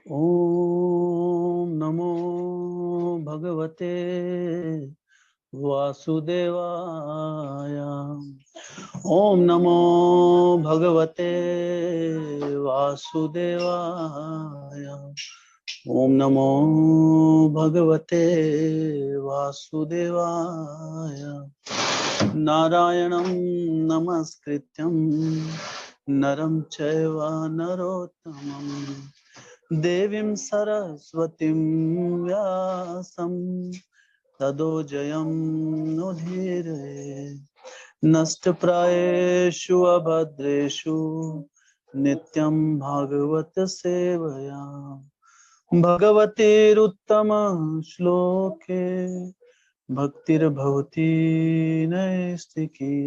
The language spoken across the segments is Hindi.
ओम नमो भगवते वासुदेवाय। ओम नमो भगवते वासुदेवाय। ओम नमो भगवते वासुदेवाय। नारायणं नमस्कृत्यं नरं चैव नरोत्तमं देवीं सरस्वतीं व्यासं ततो जयं नुदीरये। नष्टप्रायेषु अभद्रेषु नित्यं भागवत सेवया भगवतीरुत्तम श्लोके भक्तिर्भवती नैष्टिकी।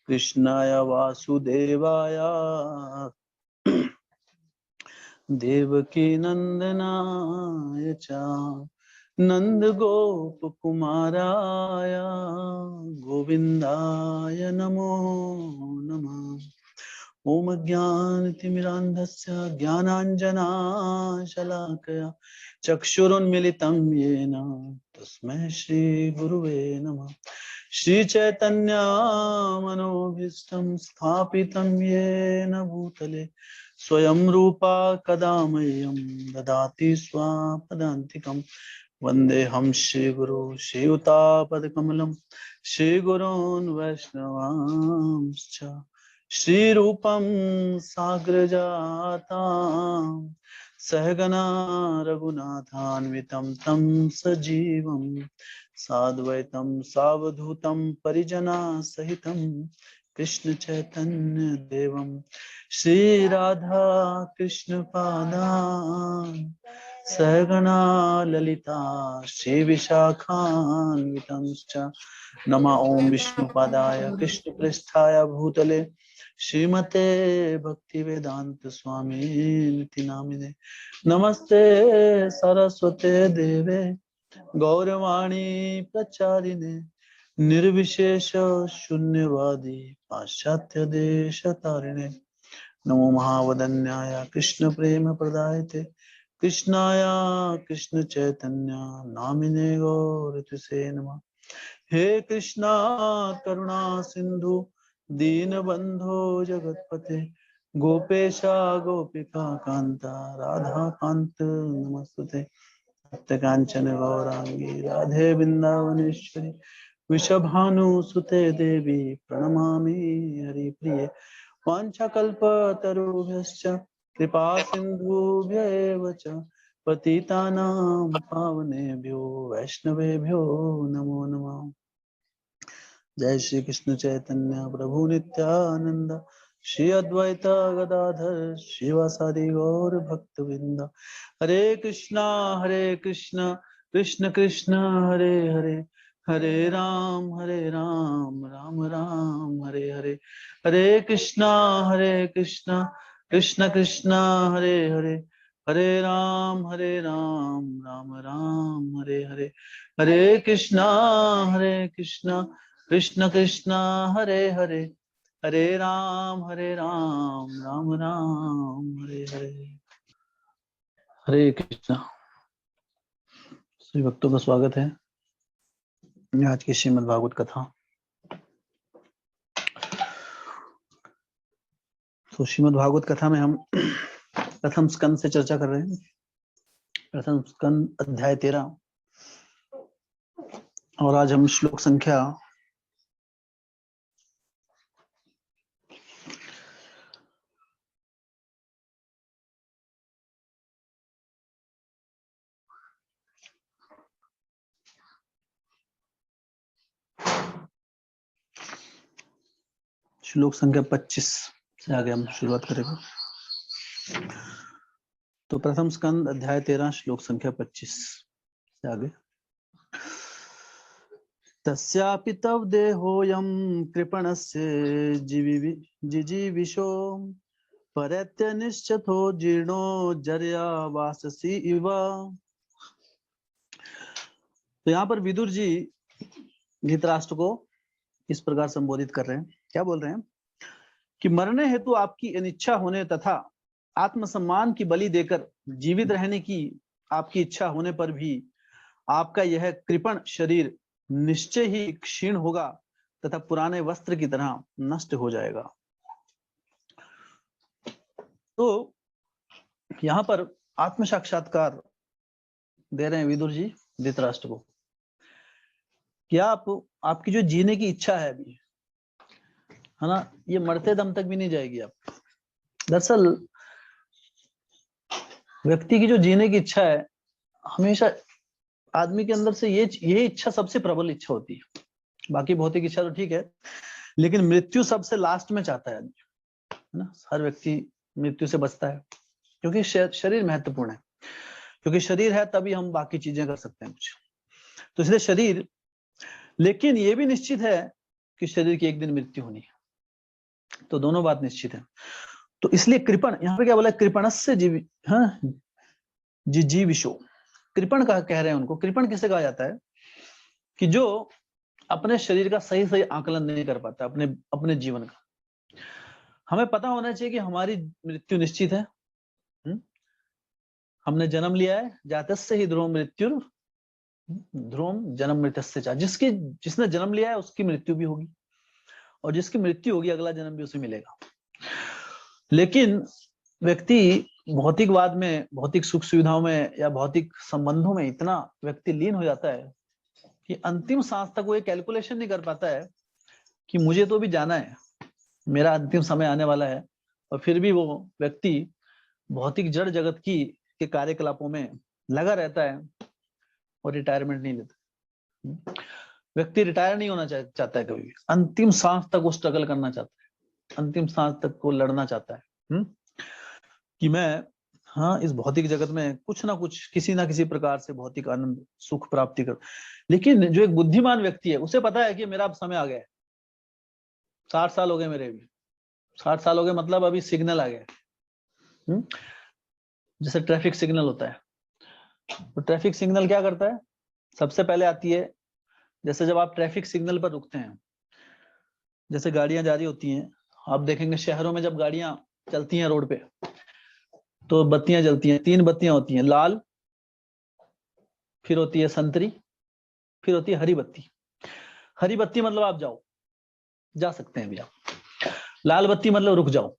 कृष्णाय वासुदेवाय देवकी नंदनाय च नंद गोप कुमाराय गोविंदाय नमो नमः। ओम ज्ञानतिमिरान्धस्य ज्ञानाञ्जनाशलाकया चक्षुरुन्मिलितं येन तस्मै श्रीगुरुवे नमः। श्रीचैतन्य मनोभीष्टं स्थापितं येन भूतले स्वयं रूपा कदा मह्यं ददाति स्वापदान्तिकं। वन्देऽहं श्रीगुरो श्रीयुतापदकमलं श्रीगुरोन् वैष्णवांश्च श्रीरूपं साग्रजातां सहगना रघुनाथान्वितं तं सजीवं साद्वैतं सावधूतं परिजना सहितं कृष्ण चैतन्य देवं श्री राधा कृष्ण पादान् सहगना ललिता श्री विशाखान्वितंश्च नमः। ओम विष्णुपादाय कृष्ण पृष्ठाय भूतले श्रीमते भक्ति वेदांत स्वामी निति नामिने नमस्ते सरस्वते देवे गौरवाणी प्रचारिणे निर्विशेष शून्यवादी पाश्चात्य देश तारिणे नमो महावदन्याय कृष्ण प्रेम प्रदायते कृष्णाय कृष्ण चैतन्य नामिने गौरतुसे नमः। हे कृष्णा करुणा सिंधु दीनबंधो जगतपते गोपेशा गोपिका कांता राधा कांत नमस्तुते। सत्यकांचन गौरांगी राधे वृंदावनेश्वरी वृषभानुसुते देवी प्रणमामि हरिप्रिये। वाञ्छाकल्पतरुभ्यश्च कृपा सिन्धुभ्य एव च पतितानां पावनेभ्यो वैष्णवेभ्यो नमो नमः। जय श्री कृष्ण चैतन्य प्रभु नित्यानंद श्री अद्वैत गदाधर शिवासादि गौर भक्तवृंद। हरे कृष्णा कृष्ण कृष्ण हरे हरे हरे राम राम राम हरे हरे। हरे कृष्णा कृष्ण कृष्ण हरे हरे हरे राम राम राम हरे हरे। हरे कृष्णा कृष्ण कृष्ण हरे हरे हरे राम राम राम हरे हरे। हरे कृष्णा। सभी भक्तों का स्वागत है आज की श्रीमद् भागवत कथा। तो श्रीमद् भागवत कथा में हम प्रथम स्कंद से चर्चा कर रहे हैं। प्रथम स्कंद अध्याय 13 और आज हम श्लोक संख्या 25 से आगे हम शुरुआत करेंगे। तो प्रथम स्कंद अध्याय 13 श्लोक संख्या 25 से आगे। तस्यापि तव देहोऽयं कृपणस्य जिजीविषो परत्यनिश्चतो जीर्णो जर्या वाससी इव। तो यहाँ पर विदुर जी धृतराष्ट्र को इस प्रकार संबोधित कर रहे हैं। क्या बोल रहे हैं कि मरने हेतु आपकी अनिच्छा होने तथा आत्मसम्मान की बलि देकर जीवित रहने की आपकी इच्छा होने पर भी आपका यह कृपण शरीर निश्चय ही क्षीण होगा तथा पुराने वस्त्र की तरह नष्ट हो जाएगा। तो यहाँ पर आत्म साक्षात्कार दे रहे हैं विदुर जी धृतराष्ट्र को कि आपकी जो जीने की इच्छा है अभी, है ना, ये मरते दम तक भी नहीं जाएगी। आप दरअसल व्यक्ति की जो जीने की इच्छा है, हमेशा आदमी के अंदर से ये इच्छा सबसे प्रबल इच्छा होती है। बाकी भौतिक इच्छा तो ठीक है, लेकिन मृत्यु सबसे लास्ट में चाहता है आदमी, है ना। हर व्यक्ति मृत्यु से बचता है क्योंकि शरीर महत्वपूर्ण है, क्योंकि शरीर है तभी हम बाकी चीजें कर सकते हैं कुछ। तो इसलिए शरीर, लेकिन ये भी निश्चित है कि शरीर की एक दिन मृत्यु होनी है। तो दोनों बात निश्चित है। तो इसलिए कृपण, यहाँ पे क्या बोला, कृपणस्य जीवी, हाँ, जीविशो। कृपण का कह रहे हैं उनको। कृपण किसे कहा जाता है कि जो अपने शरीर का सही सही आकलन नहीं कर पाता, अपने जीवन का। हमें पता होना चाहिए कि हमारी मृत्यु निश्चित है। हमने जन्म लिया है, जातस्य ही ध्रुव मृत्यु ध्रुव जन्म मृत्यस्य च। जिसने जन्म लिया है उसकी मृत्यु भी होगी, और जिसकी मृत्यु होगी अगला जन्म भी उसे मिलेगा। लेकिन व्यक्ति भौतिकवाद में, भौतिक सुख सुविधाओं में या भौतिक संबंधों में इतना व्यक्ति लीन हो जाता है कि अंतिम सांस तक वो ये कैलकुलेशन नहीं कर पाता है कि मुझे तो भी जाना है, मेरा अंतिम समय आने वाला है, और फिर भी वो व्यक्ति भौतिक जड़ जगत के कार्यकलापों में लगा रहता है और रिटायरमेंट नहीं लेता। व्यक्ति रिटायर नहीं होना चाहता है कभी भी, अंतिम सांस तक वो स्ट्रगल करना चाहता है, अंतिम सांस तक वो लड़ना चाहता है कि मैं, हाँ, इस भौतिक जगत में कुछ ना कुछ, किसी ना किसी प्रकार से भौतिक आनंद सुख प्राप्ति करूं। लेकिन जो एक बुद्धिमान व्यक्ति है, उसे पता है कि मेरा अब समय आ गया है, 60 साल हो गए मेरे भी, 60 साल हो गए, मतलब अभी सिग्नल आ गया। जैसे ट्रैफिक सिग्नल होता है, तो ट्रैफिक सिग्नल क्या करता है, सबसे पहले आती है, जैसे जब आप ट्रैफिक सिग्नल पर रुकते हैं, जैसे गाड़ियां जा रही होती हैं, आप देखेंगे शहरों में जब गाड़ियां चलती हैं रोड पे, तो बत्तियां जलती हैं, 3 बत्तियां होती हैं, लाल, फिर होती है संतरी, फिर होती है हरी बत्ती। हरी बत्ती मतलब आप जाओ, जा सकते हैं अभी आप। लाल बत्ती मतलब रुक जाओ,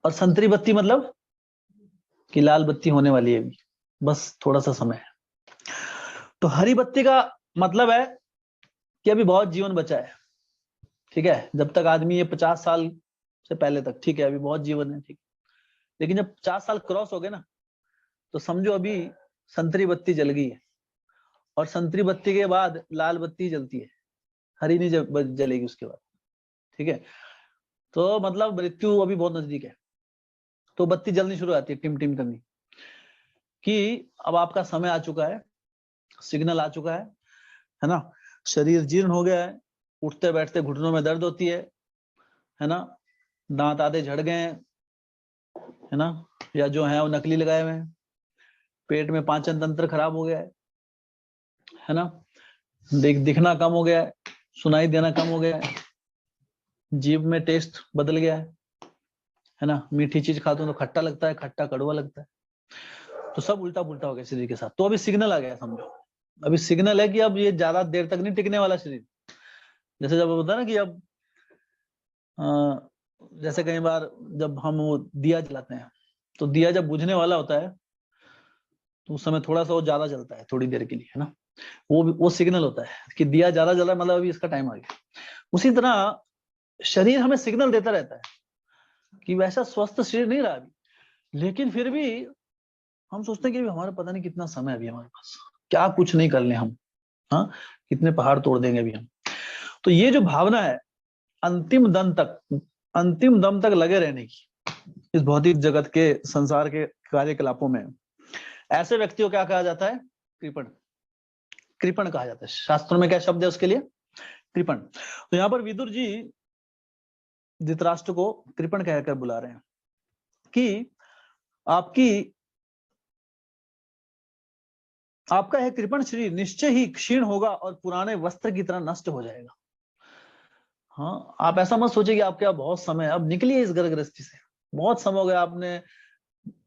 और संतरी बत्ती मतलब कि लाल बत्ती होने वाली है अभी, बस थोड़ा सा समय है। तो हरी बत्ती का मतलब है कि अभी बहुत जीवन बचा है, ठीक है, जब तक आदमी ये 50 साल से पहले तक, ठीक है, अभी बहुत जीवन है, ठीक। लेकिन जब 50 साल क्रॉस हो गए ना, तो समझो अभी संतरी बत्ती जल गई है, और संतरी बत्ती के बाद लाल बत्ती जलती है, हरी नहीं जलेगी उसके बाद, ठीक है। तो मतलब मृत्यु अभी बहुत नजदीक है। तो बत्ती जलनी शुरू आती है, टिम टिम करनी, कि अब आपका समय आ चुका है, सिग्नल आ चुका है ना। शरीर जीर्ण हो गया है, उठते बैठते घुटनों में दर्द होती है ना, दांत आधे झड़ गए हैं, है ना, या जो है वो नकली लगाए हुए हैं, पेट में पाचन तंत्र खराब हो गया है ना, दिखना कम हो गया है, सुनाई देना कम हो गया है, जीभ में टेस्ट बदल गया है ना, मीठी चीज खाते हो तो खट्टा लगता है, खट्टा कड़वा लगता है, तो सब उल्टा पुल्टा हो गया शरीर के साथ। तो अभी सिग्नल आ गया, समझो अभी सिग्नल है कि अब ये ज्यादा देर तक नहीं टिकने वाला शरीर। जैसे जब होता है ना कि अब जैसे कई बार जब हम वो दिया जलाते हैं, तो दिया जब बुझने वाला होता है तो उस समय थोड़ा सा वो ज्यादा जलता है थोड़ी देर के लिए, है ना, वो सिग्नल होता है कि दिया ज्यादा जला है, मतलब अभी इसका टाइम आ गया। उसी तरह शरीर हमें सिग्नल देता रहता है कि वैसा स्वस्थ शरीर नहीं रहा अभी, लेकिन फिर भी हम सोचते हैं कि हमारा पता नहीं कितना समय अभी हमारे पास, क्या कुछ नहीं कर ले हम, हाँ, कितने पहाड़ तोड़ देंगे अभी हम। तो ये जो भावना है अंतिम दम तक लगे रहने की इस भौतिक जगत के, संसार के कार्यकलापों में, ऐसे व्यक्तियों क्या कहा जाता है, कृपण। कृपण कहा जाता है। शास्त्रों में क्या शब्द है उसके लिए, कृपण। तो यहाँ पर विदुर जी धृतराष्ट्र को कृपण कहकर बुला रहे हैं कि आपका यह कृपण शरीर निश्चय ही क्षीण होगा और पुराने वस्त्र की तरह नष्ट हो जाएगा। हाँ, आप ऐसा मत सोचिए कि आपके बहुत समय, अब निकलिए इस गर्भ गृहस्थी से, बहुत समय हो गया, आपने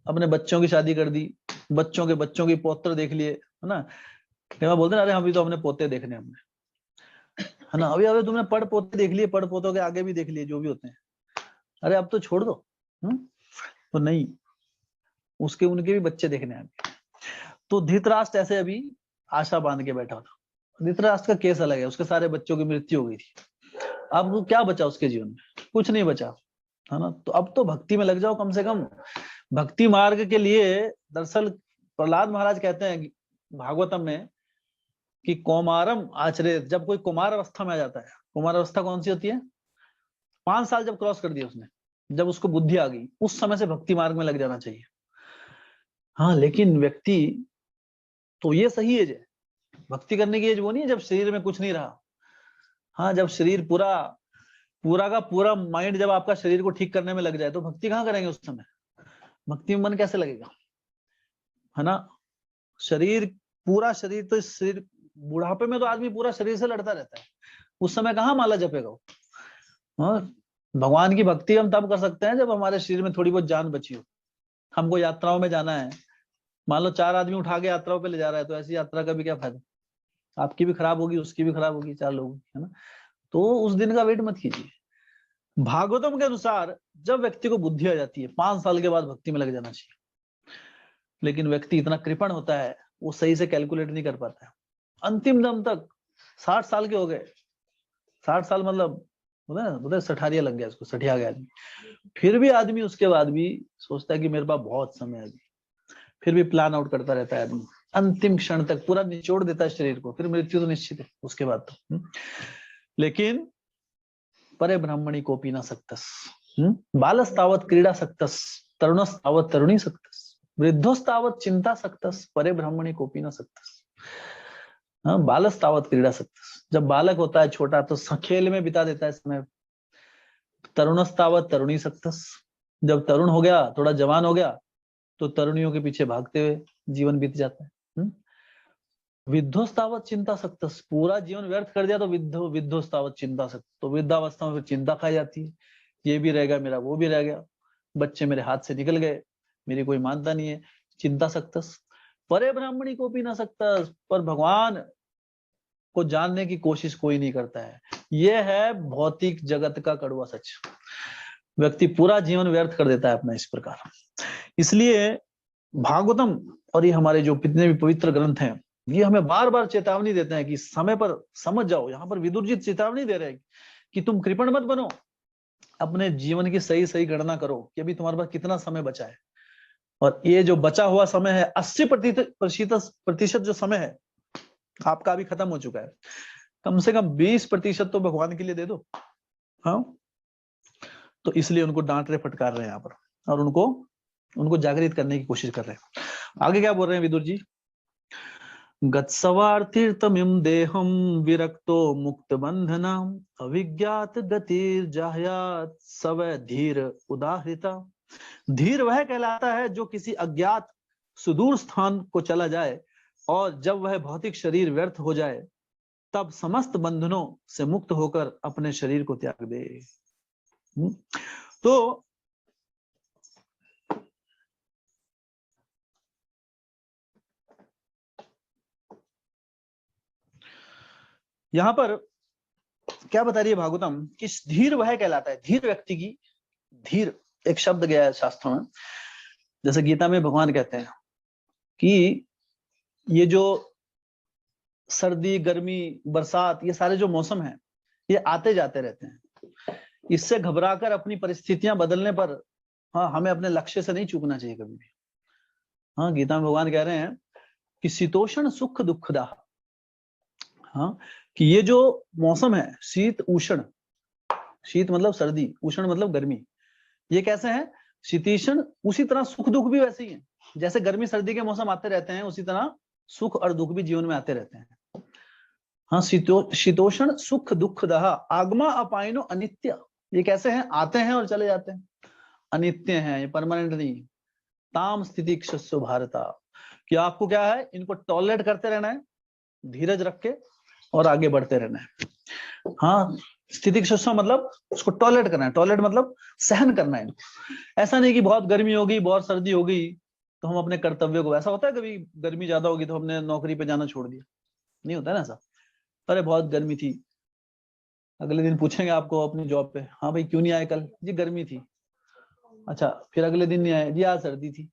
अपने बच्चों की शादी कर दी, बच्चों की पौत्र देख लिए, है ना। कई बार बोलते हैं अरे अभी तो हमने पोते देखने हमने, है ना। अभी अभी तुमने पड़ पोते देख लिए, पड़ पोतों के आगे भी देख लिए, जो भी होते हैं, अरे अब तो छोड़ दो। तो नहीं, उसके उनके भी बच्चे देखने आए। तो धृतराष्ट्र ऐसे अभी आशा बांध के बैठा था। धृतराष्ट्र का केस अलग है, उसके सारे बच्चों की मृत्यु हो गई थी। अब वो क्या बचा उसके जीवन में? कुछ नहीं बचा, है ना। तो अब तो भक्ति में लग जाओ कम से कम। भक्ति मार्ग के लिए दरअसल प्रहलाद महाराज कहते हैं भागवतम में कि कौमारम आचरित, जब कोई कुमार अवस्था में आ जाता है, कुमार अवस्था कौन सी होती है? 5 साल जब क्रॉस कर दिया उसने, जब उसको बुद्धि आ गई, उस समय से भक्ति मार्ग में लग जाना चाहिए। हाँ, लेकिन व्यक्ति तो ये सही एज है, भक्ति करने की एज वो नहीं है जब शरीर में कुछ नहीं रहा। हाँ, जब शरीर पूरा पूरा का पूरा माइंड जब आपका शरीर को ठीक करने में लग जाए तो भक्ति कहाँ करेंगे उस समय? भक्ति में मन कैसे लगेगा, है ना। शरीर, पूरा शरीर, तो शरीर बुढ़ापे में तो आदमी पूरा शरीर से लड़ता रहता है, उस समय कहाँ माला जपेगा वो। हाँ, भगवान की भक्ति हम तब कर सकते हैं जब हमारे शरीर में थोड़ी बहुत जान बची हो। हमको यात्राओं में जाना है, मान लो 4 आदमी उठा के यात्राओं पे ले जा रहा है, तो ऐसी यात्रा का भी क्या फायदा? आपकी भी खराब होगी, उसकी भी खराब होगी, 4 लोगों की, है ना। तो उस दिन का वेट मत कीजिए। भागवतम के अनुसार जब व्यक्ति को बुद्धि आ जाती है 5 साल के बाद भक्ति में लग जाना चाहिए। लेकिन व्यक्ति इतना कृपण होता है, वो सही से कैलकुलेट नहीं कर पाता है। अंतिम दम तक 60 साल के हो गए, 60 साल मतलब बोले सठारिया लग गया, उसको सठिया गया आदमी, फिर भी आदमी उसके बाद भी सोचता है कि मेरे पास बहुत समय है अभी, फिर भी प्लान आउट करता रहता है आदमी, अंतिम क्षण तक पूरा निचोड़ देता है शरीर को, फिर मृत्यु तो निश्चित है उसके बाद तो। लेकिन परे ब्राह्मणी कोपी न सक्तस, बालस्तावत क्रीडा सक्तस, तरुणस्तावत तरुणी सक्तस, वृद्धोस्तावत चिंता सक्तस, परे ब्राह्मणी कोपी न सक्तस। हाँ, बालस्तावत क्रीडा सक्तस, जब बालक होता है छोटा तो खेल में बिता देता है समय। तरुणस्तावत तरुणी सक्तस, जब तरुण हो गया, थोड़ा जवान हो गया, तो तरुणियों के पीछे भागते हुए जीवन बीत जाता है। विद्धोस्तावत चिंता सक्तस, पूरा जीवन व्यर्थ कर दिया तो विद्धोस्तावत चिंता सक्तस, तो वृद्धावस्था में फिर चिंता खाई जाती है, ये भी रह गया मेरा, वो भी रह गया, बच्चे मेरे हाथ से निकल गए, मेरी कोई मानता नहीं है, चिंता सक्तस। परे ब्राह्मणी को भी ना सक्तस, पर भगवान को जानने की कोशिश कोई नहीं करता है। यह है भौतिक जगत का कड़वा सच। व्यक्ति पूरा जीवन व्यर्थ कर देता है अपना इस प्रकार। इसलिए भागवतम और ये हमारे जो कितने भी पवित्र ग्रंथ हैं, ये हमें बार बार चेतावनी देते हैं कि समय पर समझ जाओ। यहाँ पर विदुर जी चेतावनी दे रहे हैं कि तुम कृपण मत बनो, अपने जीवन की सही सही गणना करो कि अभी तुम्हारे पास कितना समय बचा है, और ये जो बचा हुआ समय है 80% जो समय है आपका अभी खत्म हो चुका है, कम से कम 20% तो भगवान के लिए दे दो। हाँ, तो इसलिए उनको डांट रहे, फटकार रहे हैं यहाँ पर, और उनको जागृत करने की कोशिश कर रहे हैं। आगे क्या बोल रहे हैं विदुर जी? गत्सवार्तीर्थमिम देहम विरक्तो मुक्त बंधना, अभिज्ञात गतिर जाहयात सवै धीर उदाहृता। धीर वह कहलाता है जो किसी अज्ञात सुदूर स्थान को चला जाए, और जब वह भौतिक शरीर व्यर्थ हो जाए तब समस्त बंधनों से मुक्त होकर अपने शरीर को त्याग दे। तो यहां पर क्या बता रही है भागवतम कि धीर वह कहलाता है, धीर व्यक्ति की, धीर एक शब्द गया है शास्त्रों में, जैसे गीता में भगवान कहते हैं कि ये जो सर्दी गर्मी बरसात ये सारे जो मौसम हैं ये आते जाते रहते हैं, इससे घबराकर अपनी परिस्थितियां बदलने पर हाँ हमें अपने लक्ष्य से नहीं चूकना चाहिए कभी भी। हाँ, गीता में भगवान कह रहे हैं कि शीतोषण सुख दुखदा, हाँ, कि ये जो मौसम है शीत उष्ण, शीत मतलब सर्दी, उष्ण मतलब गर्मी, ये कैसे है? शीतीषण, उसी तरह सुख दुख भी वैसे ही है, जैसे गर्मी सर्दी के मौसम आते रहते हैं उसी तरह सुख और दुख भी जीवन में आते रहते हैं। हाँ, शीतोषण सुख दुख दहा आगमा अपायनो अनित्य, ये कैसे हैं? आते हैं और चले जाते हैं, अनित्य हैं, ये परमानेंट नहीं। ताम स्थिति क्षस्व भारता, कि आपको क्या है? इनको टॉलरेट करते रहना है, धीरज रख के, और आगे बढ़ते रहना है। हाँ, स्थिति क्षुष्मा मतलब उसको टॉलरेट करना है, टॉलरेट मतलब सहन करना है। ऐसा नहीं कि बहुत गर्मी होगी, बहुत सर्दी होगी तो हम अपने कर्तव्यों को, ऐसा होता है कभी गर्मी ज्यादा होगी तो हमने नौकरी पे जाना छोड़ दिया, नहीं होता है ना ऐसा। अरे बहुत गर्मी थी, अगले दिन पूछेंगे आपको अपनी जॉब पे, हाँ भाई क्यों नहीं आए कल? जी गर्मी थी। अच्छा, फिर अगले दिन नहीं आए? जी आज सर्दी थी।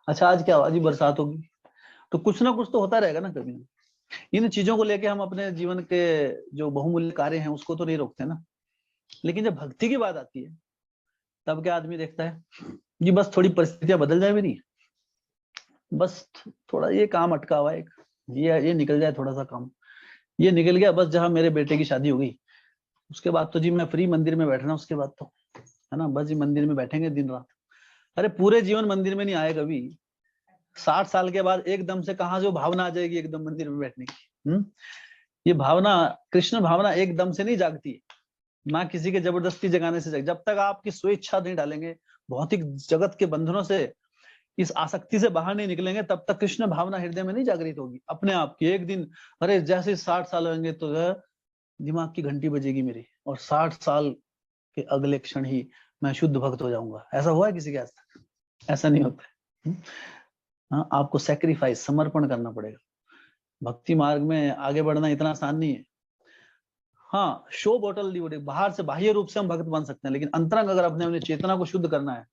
अच्छा आज क्या हुआ? जी बरसात होगी। तो कुछ ना कुछ तो होता रहेगा ना कभी। इन चीजों को लेके हम अपने जीवन के जो बहुमूल्य कार्य हैं उसको तो नहीं रोकते ना। लेकिन जब भक्ति की बात आती है तब क्या आदमी देखता है, जी बस थोड़ी परिस्थितियां बदल जाए मेरी, बस थोड़ा ये काम अटका हुआ है एक, ये निकल जाए थोड़ा सा काम, ये निकल गया बस, जहां मेरे बेटे की शादी हो गई उसके बाद तो जी मैं फ्री मंदिर में बैठना, उसके बाद तो है ना बस जी मंदिर में बैठेंगे दिन रात। अरे पूरे जीवन मंदिर में नहीं आए कभी, 60 साल के बाद एकदम से कहां से वो भावना आ जाएगी एकदम मंदिर में बैठने की? ये भावना, कृष्ण भावना एकदम से नहीं जागती है, ना किसी के जबरदस्ती जगाने से। जब तक आपकी स्वेच्छा नहीं डालेंगे, भौतिक जगत के बंधनों से, इस आसक्ति से बाहर नहीं निकलेंगे, तब तक कृष्ण भावना हृदय में नहीं जागृत होगी अपने आप की। एक दिन अरे जैसे 60 साल होंगे तो दिमाग की घंटी बजेगी मेरी, और 60 साल के अगले क्षण ही मैं शुद्ध भक्त हो जाऊंगा। ऐसा हुआ है किसी के आज तक? ऐसा नहीं होता है। हाँ, आपको सेक्रीफाइस, समर्पण करना पड़ेगा। भक्ति मार्ग में आगे बढ़ना इतना आसान नहीं है। हाँ, शो बोतल दी, बाहर से बाह्य रूप से हम भक्त बन सकते हैं, लेकिन अंतरंग अगर अपने चेतना को शुद्ध करना है,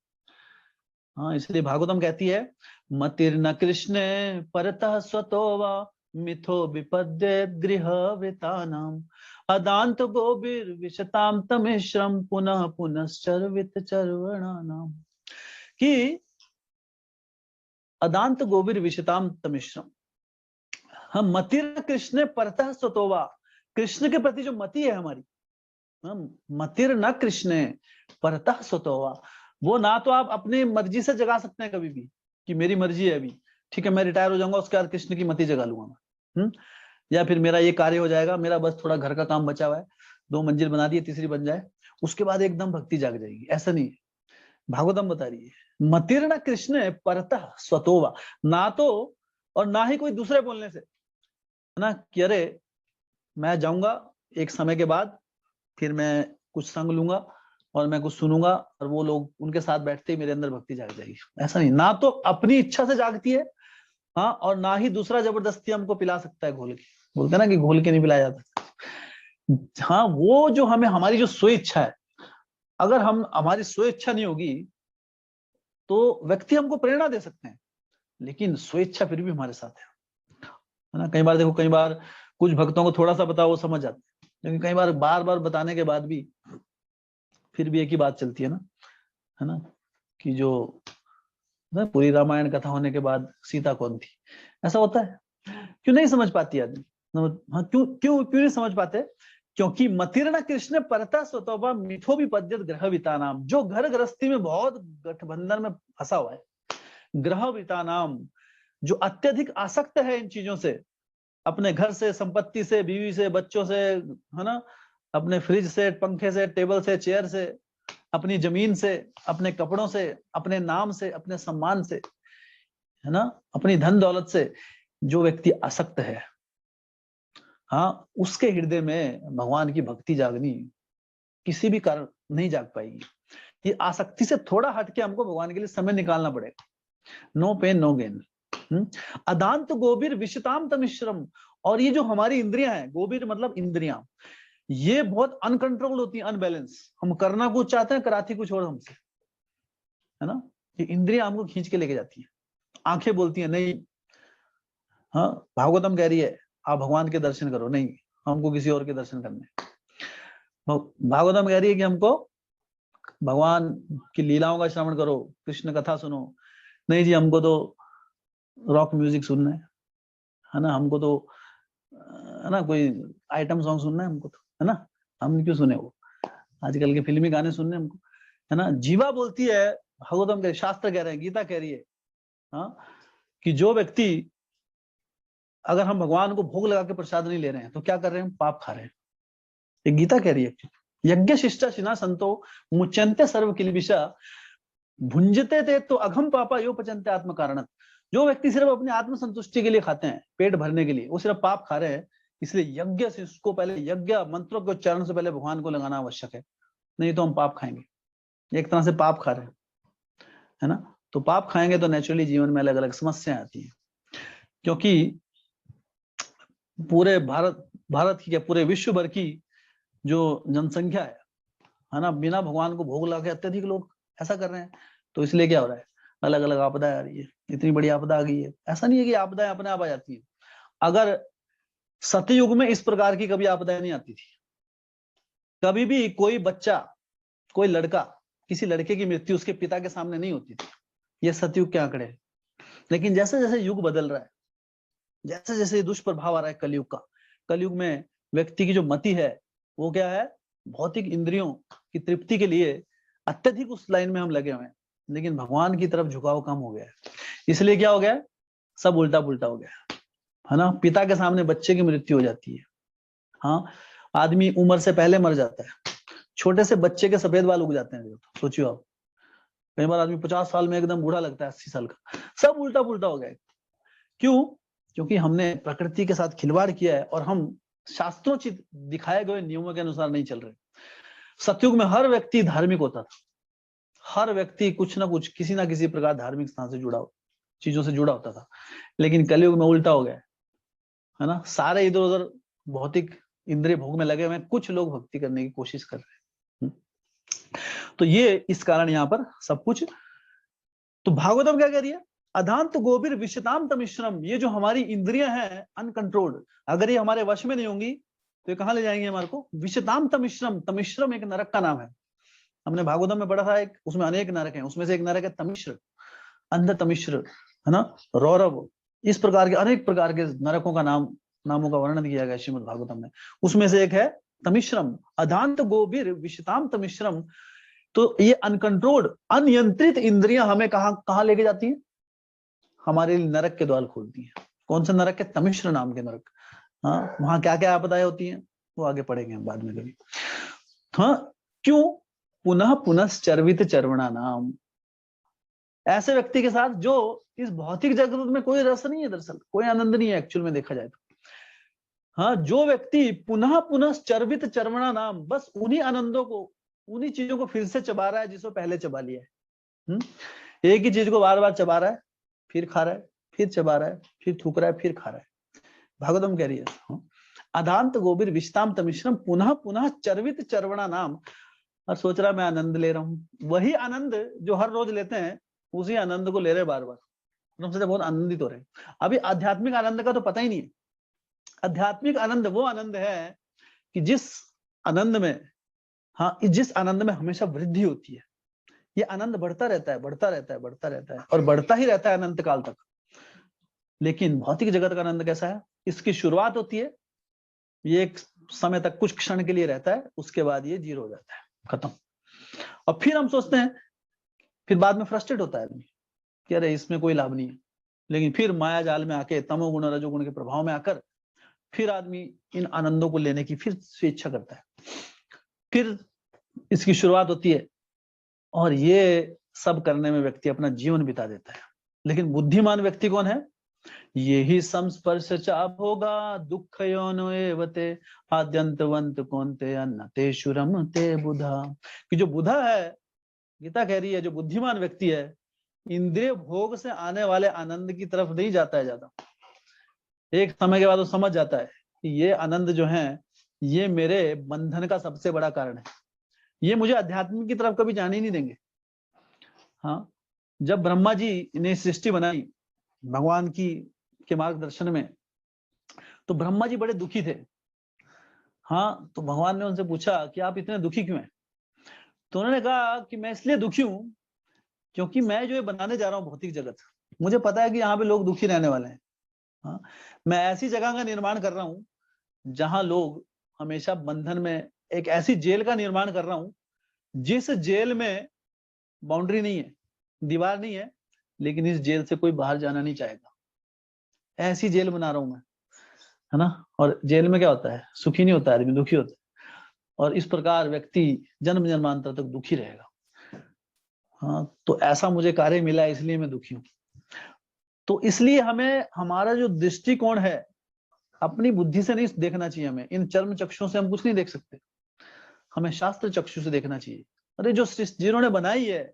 हाँ इसलिए भागवतम कहती है, मतिर्न कृष्णे परतः स्वतो वा मिथो विपद्ये गृह वृतानाम अदांत गोबिर विशताम तमिश्रम पुनः पुनश्चर्वित चर्वणानाम। कि अदांत गोबिर विशताम तमिश्रम, हम मतिर्न कृष्ण परतः स्वतोवा, कृष्ण के प्रति जो मति है हमारी, मतिर न कृष्ण परतः स्वतोवा, वो ना तो आप अपनी मर्जी से जगा सकते हैं कभी भी कि मेरी मर्जी है अभी, ठीक है मैं रिटायर हो जाऊंगा उसके बाद कृष्ण की मति जगा लूंगा मैं, या फिर मेरा ये कार्य हो जाएगा, मेरा बस थोड़ा घर का काम बचा हुआ है, 2 मंजिल बना दी, तीसरी बन जाए, उसके बाद एकदम भक्ति जाग जाएगी। ऐसा नहीं है, भागवतम बता रही है मतिर्न कृष्ण परतः स्वतोवा, ना तो और ना ही कोई दूसरे बोलने से, है ना, कि अरे मैं जाऊंगा एक समय के बाद, फिर मैं कुछ संग लूंगा और मैं कुछ सुनूंगा और वो लोग उनके साथ बैठते ही मेरे अंदर भक्ति जाग जाएगी। ऐसा नहीं, ना तो अपनी इच्छा से जागती है, हाँ, और ना ही दूसरा जबरदस्ती हमको पिला सकता है घोल के। बोलते हैं ना कि घोल के नहीं पिलाया जाता। हाँ, वो जो हमें, हमारी जो स्व इच्छा है, अगर हम, हमारी स्व इच्छा नहीं होगी तो व्यक्ति हमको प्रेरणा दे सकते हैं, लेकिन स्व इच्छा फिर भी हमारे साथ है ना। कई बार देखो, कई बार कुछ भक्तों को थोड़ा सा बताओ वो समझ जाते हैं, लेकिन कई बार बार बार बताने के बाद भी फिर भी एक ही बात चलती है ना, कि जो ना पूरी रामायण कथा होने के बाद सीता कौन थी, ऐसा होता है। क्यों नहीं समझ पाती आदमी? हाँ, क्यों क्यों क्यों नहीं समझ पाते? क्योंकि मतिर्न कृष्ण परता स्वतोभा मिथो भी पद्यत ग्रह विता नाम, जो घर गृहस्थी में बहुत गठबंधन में फंसा हुआ है, ग्रह विता नाम, जो अत्यधिक आसक्त है इन चीजों से, अपने घर से, संपत्ति से, बीवी से, बच्चों से, है ना, अपने फ्रिज से, पंखे से, टेबल से, चेयर से, अपनी जमीन से, अपने कपड़ों से, अपने नाम से, अपने सम्मान से, है ना, अपनी धन दौलत से, जो व्यक्ति आसक्त है, हाँ, उसके हृदय में भगवान की भक्ति जागनी किसी भी कारण नहीं जाग पाएगी। ये आसक्ति से थोड़ा हटके हमको भगवान के लिए समय निकालना पड़ेगा। No pain no gain. अदांत गोबिर विशताम तमिश्रम, और ये जो हमारी इंद्रियां हैं, गोबिर मतलब इंद्रियां, ये बहुत अनकंट्रोल होती है, अनबैलेंस, हम करना कुछ चाहते हैं, कराती कुछ और हमसे, है ना। ये इंद्रियां हमको खींच के लेके जाती है, आंखें बोलती है नहीं, हाँ, भागवतम कह रही है आप भगवान के दर्शन करो, नहीं हमको किसी और के दर्शन करने। भागवतम कह रही है कि हमको भगवान की लीलाओं का श्रवण करो, कृष्ण कथा सुनो, नहीं जी हमको तो रॉक म्यूजिक सुनना है ना, हमको तो, है ना, कोई आइटम सॉन्ग सुनना है हमको तो, है ना, हम क्यों सुने वो आजकल के फिल्मी गाने सुनने हमको, है ना। जीवा बोलती है, भागवतम के शास्त्र कह रहे हैं, गीता कह रही है, हाँ, कि जो व्यक्ति, अगर हम भगवान को भोग लगा के प्रसाद नहीं ले रहे हैं तो क्या कर रहे हैं? पाप खा रहे हैं। ये गीता कह रही है। यज्ञ शिष्टा शिना संतो मुच्यंते सर्व किलबिषा भुंजते थे तो अघम पापा यो पचंते आत्म कारण। जो व्यक्ति सिर्फ अपनी आत्म संतुष्टि के लिए खाते हैं, पेट भरने के लिए, वो सिर्फ पाप खा रहे हैं, इसलिए यज्ञ से इसको पहले यज्ञ मंत्रों के उच्चारण से पहले भगवान को लगाना आवश्यक है, नहीं तो हम पाप खाएंगे। एक तरह से पाप खा रहे हैं, है ना। तो पाप खाएंगे तो नेचुरली जीवन में अलग अलग समस्याएं आती हैं, क्योंकि पूरे भारत की क्या पूरे विश्व भर की जो जनसंख्या है ना, बिना भगवान को भोग लगा के अत्यधिक लोग ऐसा कर रहे हैं। तो इसलिए क्या हो रहा है, अलग अलग आपदाएं आ रही है, इतनी बड़ी आपदा आ गई है। ऐसा नहीं है कि आपदाएं अपने आप आ जाती है। अगर सतयुग में इस प्रकार की कभी आपदाएं नहीं आती थी, कभी भी कोई बच्चा, कोई लड़का, किसी लड़के की मृत्यु उसके पिता के सामने नहीं होती थी। ये सतयुग के आंकड़े हैं। लेकिन जैसे जैसे युग बदल रहा है, जैसे जैसे दुष्प्रभाव आ रहा है कलयुग का, कलयुग में व्यक्ति की जो मति है वो क्या है, भौतिक इंद्रियों की तृप्ति के लिए अत्यधिक उस लाइन में हम लगे हुए हैं, लेकिन भगवान की तरफ झुकाव कम हो गया है। इसलिए क्या हो गया, सब उल्टा पुल्टा हो गया है ना। पिता के सामने बच्चे की मृत्यु हो जाती है। हाँ, आदमी उम्र से पहले मर जाता है, छोटे से बच्चे के सफेद बाल उग जाते हैं। सोचियो आप, कई बार आदमी 50 साल में एकदम बूढ़ा लगता है, 80 साल का। सब उल्टा पुल्टा हो गया। क्यों? क्योंकि हमने प्रकृति के साथ खिलवाड़ किया है और हम शास्त्रोचित दिखाए गए नियमों के अनुसार नहीं चल रहे। सतयुग में हर व्यक्ति धार्मिक होता था, हर व्यक्ति कुछ ना कुछ किसी ना किसी प्रकार धार्मिक स्थान से जुड़ा, चीजों से जुड़ा होता था। लेकिन कलयुग में उल्टा हो गया है ना। सारे इधर उधर भौतिक इंद्रिय भोग में लगे हुए हैं, कुछ लोग भक्ति करने की कोशिश कर रहे हैं। तो ये इस कारण यहाँ पर सब कुछ। तो भागवतम क्या कह रही है, अधांत गोबिर विशताम तमिश्रम। ये जो हमारी इंद्रियां हैं अनकंट्रोल्ड, अगर ये हमारे वश में नहीं होंगी तो ये कहां ले जाएंगे हमारे को, विशताम तमिश्रम। तमिश्रम एक नरक का नाम है, हमने भागवतम में पढ़ा था। एक उसमें अनेक नरक हैं, उसमें से एक नरक है तमिश्र, अंध तमिश्र, है ना, रौरव। इस प्रकार के अनेक प्रकार के नरकों का नामों का वर्णन किया गया श्रीमद् भागवतम में। उसमें से एक है तमिश्रम, अधांत गोबिर विशताम तमिश्रम। तो ये अनकंट्रोल्ड अनियंत्रित इंद्रियां हमें कहां लेके जाती हैं, हमारे लिए नरक के द्वार खोलती हैं। कौन सा नरक है, तमिश्र नाम के नरक। हाँ, वहां क्या क्या आपदाएं होती हैं वो आगे पढ़ेंगे हम बाद में कभी। हाँ, क्यों, पुनः पुनश्चर्वित चर्वणा नाम। ऐसे व्यक्ति के साथ जो इस भौतिक जगत में कोई रस नहीं है, दरअसल कोई आनंद नहीं है एक्चुअल में देखा जाए तो। हाँ, जो व्यक्ति पुनः पुनश्चर्वित चर्वणा नाम, बस उन्हीं आनंदों को, उन्हीं चीजों को फिर से चबा रहा है जिसको पहले चबा लिया है। एक ही चीज को बार बार चबा रहा है, फिर खा रहा है, फिर चबा रहा है, फिर थूक रहा है, फिर खा रहा है। भागवतम कह रही है अधांत गोबिर विशताम तमिश्रम पुनः पुनः चर्वित चर्वणा नाम। और सोच रहा मैं आनंद ले रहा हूँ, वही आनंद जो हर रोज लेते हैं उसी आनंद को ले रहे बार बार, हमसे बहुत आनंदित हो रहे हैं। अभी आध्यात्मिक आनंद का तो पता ही नहीं है। आध्यात्मिक आनंद वो आनंद है कि जिस आनंद में, हाँ, जिस आनंद में हमेशा वृद्धि होती है। ये आनंद बढ़ता रहता है, बढ़ता रहता है, बढ़ता रहता है और बढ़ता ही रहता है अनंत काल तक। लेकिन भौतिक जगत का आनंद कैसा है, इसकी शुरुआत होती है, ये एक समय तक कुछ क्षण के लिए रहता है, उसके बाद ये जीरो हो जाता है, खत्म। और फिर हम सोचते हैं, फिर बाद में फ्रस्ट्रेट होता है आदमी कि अरे इसमें कोई लाभ नहीं है। लेकिन फिर माया जाल में आके, तमोगुण और रजोगुण के प्रभाव में आकर फिर आदमी इन आनंदों को लेने की फिर से इच्छा करता है, फिर इसकी शुरुआत होती है और ये सब करने में व्यक्ति अपना जीवन बिता देता है। लेकिन बुद्धिमान व्यक्ति कौन है, ये ही संस्पर्श चाप होगा दुख योनो एवते आद्यंतवंत कौनते अन्नते शुरम ते बुधा। कि जो बुधा है, गीता कह रही है, जो बुद्धिमान व्यक्ति है इंद्रिय भोग से आने वाले आनंद की तरफ नहीं जाता है ज्यादा। एक समय के बाद वो समझ जाता है कि ये आनंद जो है ये मेरे बंधन का सबसे बड़ा कारण है, ये मुझे अध्यात्म की तरफ कभी जाने ही नहीं देंगे। हाँ, जब ब्रह्मा जी ने सृष्टि बनाई भगवान की के मार्गदर्शन में, तो ब्रह्मा जी बड़े दुखी थे। हाँ, तो भगवान ने उनसे पूछा कि आप इतने दुखी क्यों हैं। तो उन्होंने कहा कि मैं इसलिए दुखी हूं क्योंकि मैं जो ये बनाने जा रहा हूँ भौतिक जगत, मुझे पता है कि यहाँ पे लोग दुखी रहने वाले हैं। हाँ, मैं ऐसी जगह का निर्माण कर रहा हूँ जहां लोग हमेशा बंधन में, एक ऐसी जेल का निर्माण कर रहा हूं जिस जेल में बाउंड्री नहीं है, दीवार नहीं है, लेकिन इस जेल से कोई बाहर जाना नहीं चाहेगा। ऐसी जेल बना रहा हूं मैं, है ना। और जेल में क्या होता है, सुखी नहीं होता है आदमी, दुखी होता है। और इस प्रकार व्यक्ति जन्म जन्मांतर तक दुखी रहेगा। हाँ, तो ऐसा मुझे कार्य मिला इसलिए मैं दुखी हूं। तो इसलिए हमें, हमारा जो दृष्टिकोण है अपनी बुद्धि से नहीं देखना चाहिए हमें, इन चर्म चक्षुओं से हम कुछ नहीं देख सकते, हमें शास्त्र चक्षु से देखना चाहिए। अरे जो सृष्टि जिन्होंने बनाई है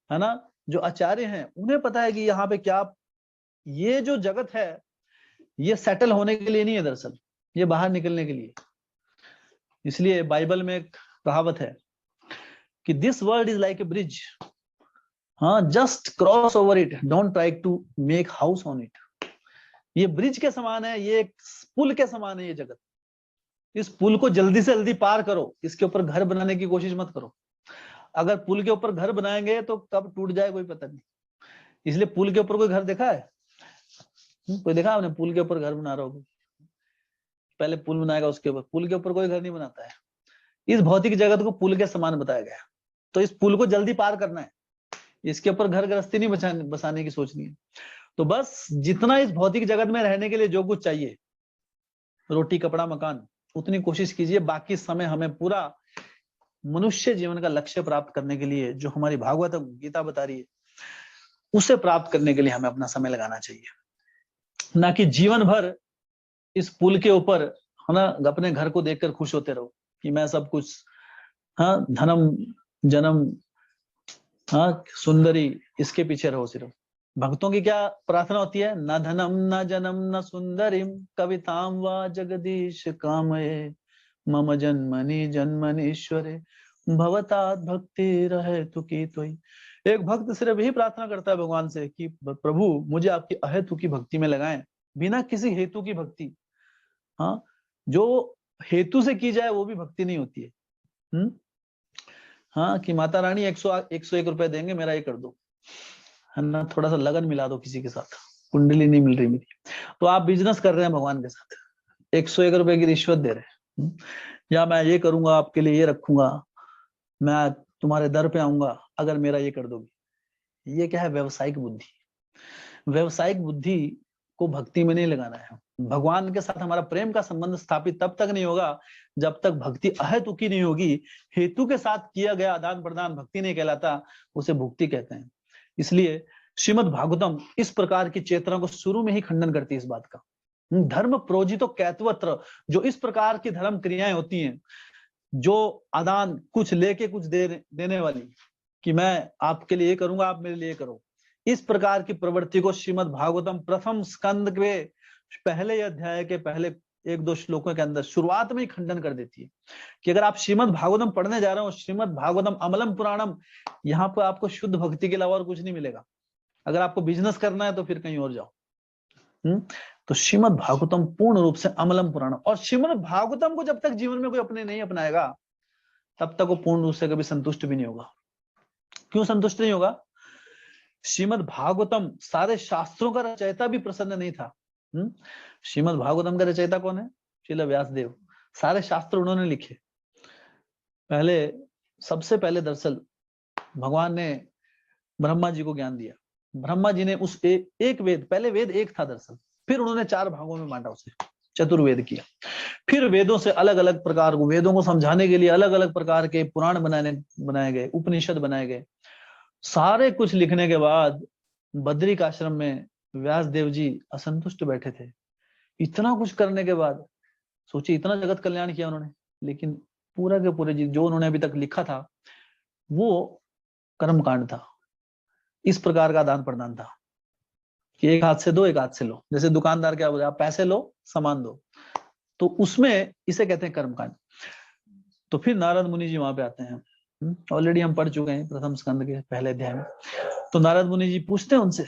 ना, जो आचार्य हैं उन्हें पता है कि यहाँ पे क्या, ये जो जगत है ये सेटल होने के लिए नहीं है, दरअसल ये बाहर निकलने के लिए। इसलिए बाइबल में एक कहावत है कि this world is like a bridge, हाँ, just cross over it, don't try to make house on it. ये ब्रिज के समान है, ये एक पुल के समान है ये जगत। इस पुल को जल्दी से जल्दी पार करो, इसके ऊपर घर बनाने की कोशिश मत करो। अगर पुल के ऊपर घर बनाएंगे तो कब टूट जाए कोई पता नहीं। इसलिए पुल के ऊपर कोई घर देखा है? कोई देखा आपने पुल के ऊपर घर बना रहा हो? पहले पुल बनाएगा उसके ऊपर, पुल के ऊपर कोई घर नहीं बनाता है। इस भौतिक जगत को पुल के समान बताया गया, तो इस पुल को जल्दी पार करना है, इसके ऊपर घर गृहस्थी नहीं बसाने की सोचनी है। तो बस जितना इस भौतिक जगत में रहने के लिए जो कुछ चाहिए, रोटी कपड़ा मकान, उतनी कोशिश कीजिए। बाकी समय हमें पूरा मनुष्य जीवन का लक्ष्य प्राप्त करने के लिए, जो हमारी भागवत गीता बता रही है, उसे प्राप्त करने के लिए हमें अपना समय लगाना चाहिए। ना कि जीवन भर इस पुल के ऊपर है ना अपने घर को देखकर खुश होते रहो कि मैं सब कुछ, हाँ, धनम जन्म, हाँ, सुंदरी, इसके पीछे रहो सिर्फ। भक्तों की क्या प्रार्थना होती है? न धनम न जन्म न सुंदरीम कविताम वा जगदीश कामये मम जन्मनि जन्मनीश्वरे भवतात भक्ति रहे तु की तोई। एक भक्त सिर्फ यही प्रार्थना करता है भगवान से कि प्रभु मुझे आपकी अहेतु की भक्ति में लगाएं, बिना किसी हेतु की भक्ति। हाँ, जो हेतु से की जाए वो भी भक्ति नहीं होती है। हाँ, कि माता रानी 101 रुपए देंगे, मेरा ये कर दो, है ना, थोड़ा सा लगन मिला दो किसी के साथ, कुंडली नहीं मिल रही मेरी, तो आप बिजनेस कर रहे हैं भगवान के साथ, 101 रुपए की रिश्वत दे रहे हैं। या मैं ये करूंगा आपके लिए, ये रखूंगा, मैं तुम्हारे दर पे आऊंगा अगर मेरा ये कर दोगे। ये क्या है? व्यवसायिक बुद्धि। व्यवसायिक बुद्धि को भक्ति में नहीं लगाना है। भगवान के साथ हमारा प्रेम का संबंध स्थापित तब तक नहीं होगा जब तक भक्ति अहेतुकी नहीं होगी। हेतु के साथ किया गया आदान प्रदान भक्ति नहीं कहलाता, उसे भुक्ति कहते हैं। इसलिए श्रीमद् भागवतम इस प्रकार की चेतना को शुरू में ही खंडन करती है इस बात का। धर्म प्रोजितो कैतवत्र, जो इस प्रकार की धर्म क्रियाएं होती हैं, जो आदान कुछ लेके कुछ देने वाली, कि मैं आपके लिए करूंगा आप मेरे लिए करो, इस प्रकार की प्रवृत्ति को श्रीमद् भागवतम प्रथम स्कंद के पहले अध्याय के पहले 1-2 श्लोकों के अंदर शुरुआत में ही खंडन कर देती है कि अगर आप श्रीमद् भागवतम पढ़ने जा रहे हो, श्रीमद् भागवतम अमलम पुराणम, यहाँ पर आपको शुद्ध भक्ति के अलावा और कुछ नहीं मिलेगा। अगर आपको बिजनेस करना है तो फिर कहीं और जाओ। तो श्रीमद् भागवतम पूर्ण रूप से अमलम पुराणम, और श्रीमद् भागवतम को जब तक जीवन में कोई अपने नहीं अपनाएगा तब तक वो पूर्ण रूप से कभी संतुष्ट भी नहीं होगा। क्यों संतुष्ट नहीं होगा? श्रीमद् भागवतम सारे शास्त्रों का रचयिता भी प्रसन्न नहीं था। श्रीमद् भागवतम का रचयिता कौन है? श्रील व्यासदेव। सारे शास्त्र उन्होंने लिखे। पहले, सबसे पहले दरअसल भगवान ने ब्रह्मा जी को ज्ञान दिया। ब्रह्मा जी ने उस एक वेद, पहले वेद एक था दरअसल, फिर उन्होंने 4 भागों में बांटा उसे, चतुर्वेद किया। फिर वेदों से अलग अलग प्रकार को, वेदों को समझाने के लिए अलग अलग प्रकार के पुराण बनाए गए, उपनिषद बनाए गए। सारे कुछ लिखने के बाद बद्रिक आश्रम में व्यास देव जी असंतुष्ट बैठे थे। इतना कुछ करने के बाद सोचिए, इतना जगत कल्याण किया उन्होंने, लेकिन पूरा के पूरे जो उन्होंने अभी तक लिखा था वो कर्म कांड था। इस प्रकार का आदान प्रदान था कि एक हाथ से दो एक हाथ से लो। जैसे दुकानदार क्या बोले, आप पैसे लो सामान दो, तो उसमें इसे कहते हैं कर्म कांड। तो फिर नारद मुनि जी वहां पे आते हैं। ऑलरेडी हम पढ़ चुके हैं प्रथम स्कंद के पहले अध्याय में। तो नारद मुनि जी पूछते हैं उनसे,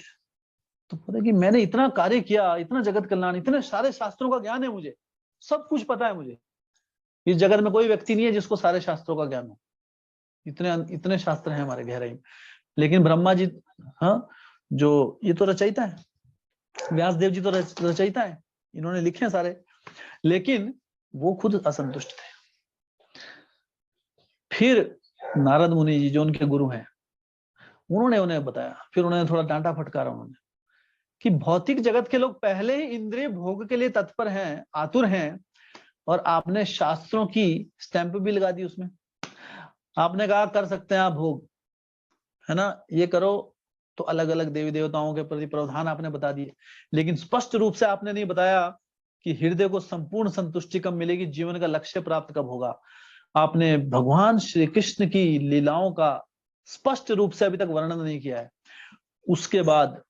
तो पता कि मैंने इतना कार्य किया, इतना जगत कल्याण, इतने सारे शास्त्रों का ज्ञान है मुझे, सब कुछ पता है मुझे। इस जगत में कोई व्यक्ति नहीं है जिसको सारे शास्त्रों का ज्ञान हो। इतने शास्त्र हैं हमारे गहराई में। लेकिन ब्रह्मा जी, हाँ, जो ये तो रचयिता है, व्यास देव जी तो रचयिता है, इन्होंने लिखे हैं सारे, लेकिन वो खुद असंतुष्ट थे। फिर नारद मुनि जी जो उनके गुरु हैं, उन्होंने उन्हें बताया, फिर उन्होंने थोड़ा डांटा फटकारा उन्होंने, कि भौतिक जगत के लोग पहले ही इंद्रिय भोग के लिए तत्पर हैं, आतुर हैं, और आपने शास्त्रों की स्टैंप भी लगा दी उसमें। आपने कहा कर सकते हैं आप भोग, है ना, ये करो, तो अलग अलग देवी देवताओं के प्रति प्रावधान आपने बता दिए, लेकिन स्पष्ट रूप से आपने नहीं बताया कि हृदय को संपूर्ण संतुष्टि कब मिलेगी, जीवन का लक्ष्य प्राप्त कब होगा। आपने भगवान श्री कृष्ण की लीलाओं का स्पष्ट रूप से अभी तक वर्णन नहीं किया है। उसके बाद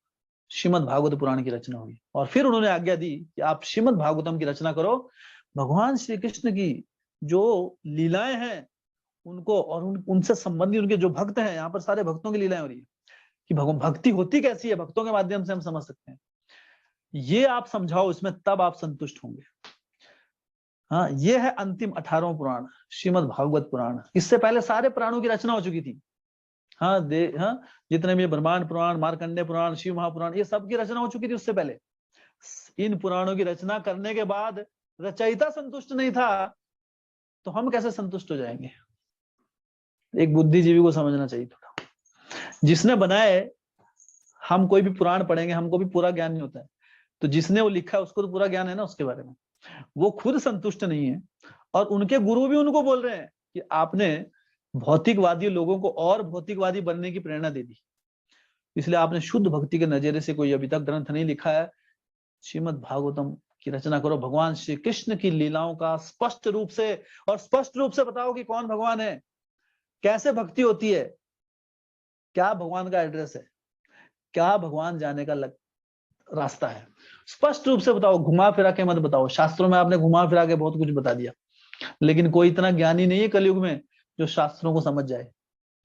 श्रीमद् भागवत पुराण की रचना हुई और फिर उन्होंने आज्ञा दी कि आप श्रीमद् भागवतम की रचना करो। भगवान श्री कृष्ण की जो लीलाएं हैं उनको और उनसे संबंधित उनके जो भक्त हैं, यहाँ पर सारे भक्तों की लीलाएं हो रही है कि भगवान भक्ति होती कैसी है, भक्तों के माध्यम से हम समझ सकते हैं। ये आप समझाओ इसमें, तब आप संतुष्ट होंगे। हाँ, ये है अंतिम 18वां पुराण श्रीमद् भागवत पुराण। इससे पहले सारे पुराणों की रचना हो चुकी थी। हाँ, जितने भी ब्रह्मांड पुराण, मार्कंडेय पुराण, शिव महापुराण, ये सब की रचना हो चुकी थी उससे पहले। इन पुराणों की रचना करने के बाद रचयिता संतुष्ट नहीं था तो हम कैसे संतुष्ट हो जाएंगे। एक बुद्धिजीवी को समझना चाहिए थोड़ा। जिसने बनाए, हम कोई भी पुराण पढ़ेंगे हमको भी पूरा ज्ञान नहीं होता है, तो जिसने वो लिखा है उसको तो पूरा ज्ञान है ना उसके बारे में। वो खुद संतुष्ट नहीं है और उनके गुरु भी उनको बोल रहे हैं कि आपने भौतिकवादी लोगों को और भौतिकवादी बनने की प्रेरणा दे दी, इसलिए आपने शुद्ध भक्ति के नजरिए से कोई अभी तक ग्रंथ नहीं लिखा है। श्रीमद् भागवतम की रचना करो, भगवान श्री कृष्ण की लीलाओं का स्पष्ट रूप से बताओ कि कौन भगवान है, कैसे भक्ति होती है, क्या भगवान का एड्रेस है, क्या भगवान जाने का रास्ता है। स्पष्ट रूप से बताओ, घुमा फिरा के मत बताओ। शास्त्रों में आपने घुमा फिरा के बहुत कुछ बता दिया, लेकिन कोई इतना ज्ञानी नहीं है कलयुग में जो शास्त्रों को समझ जाए।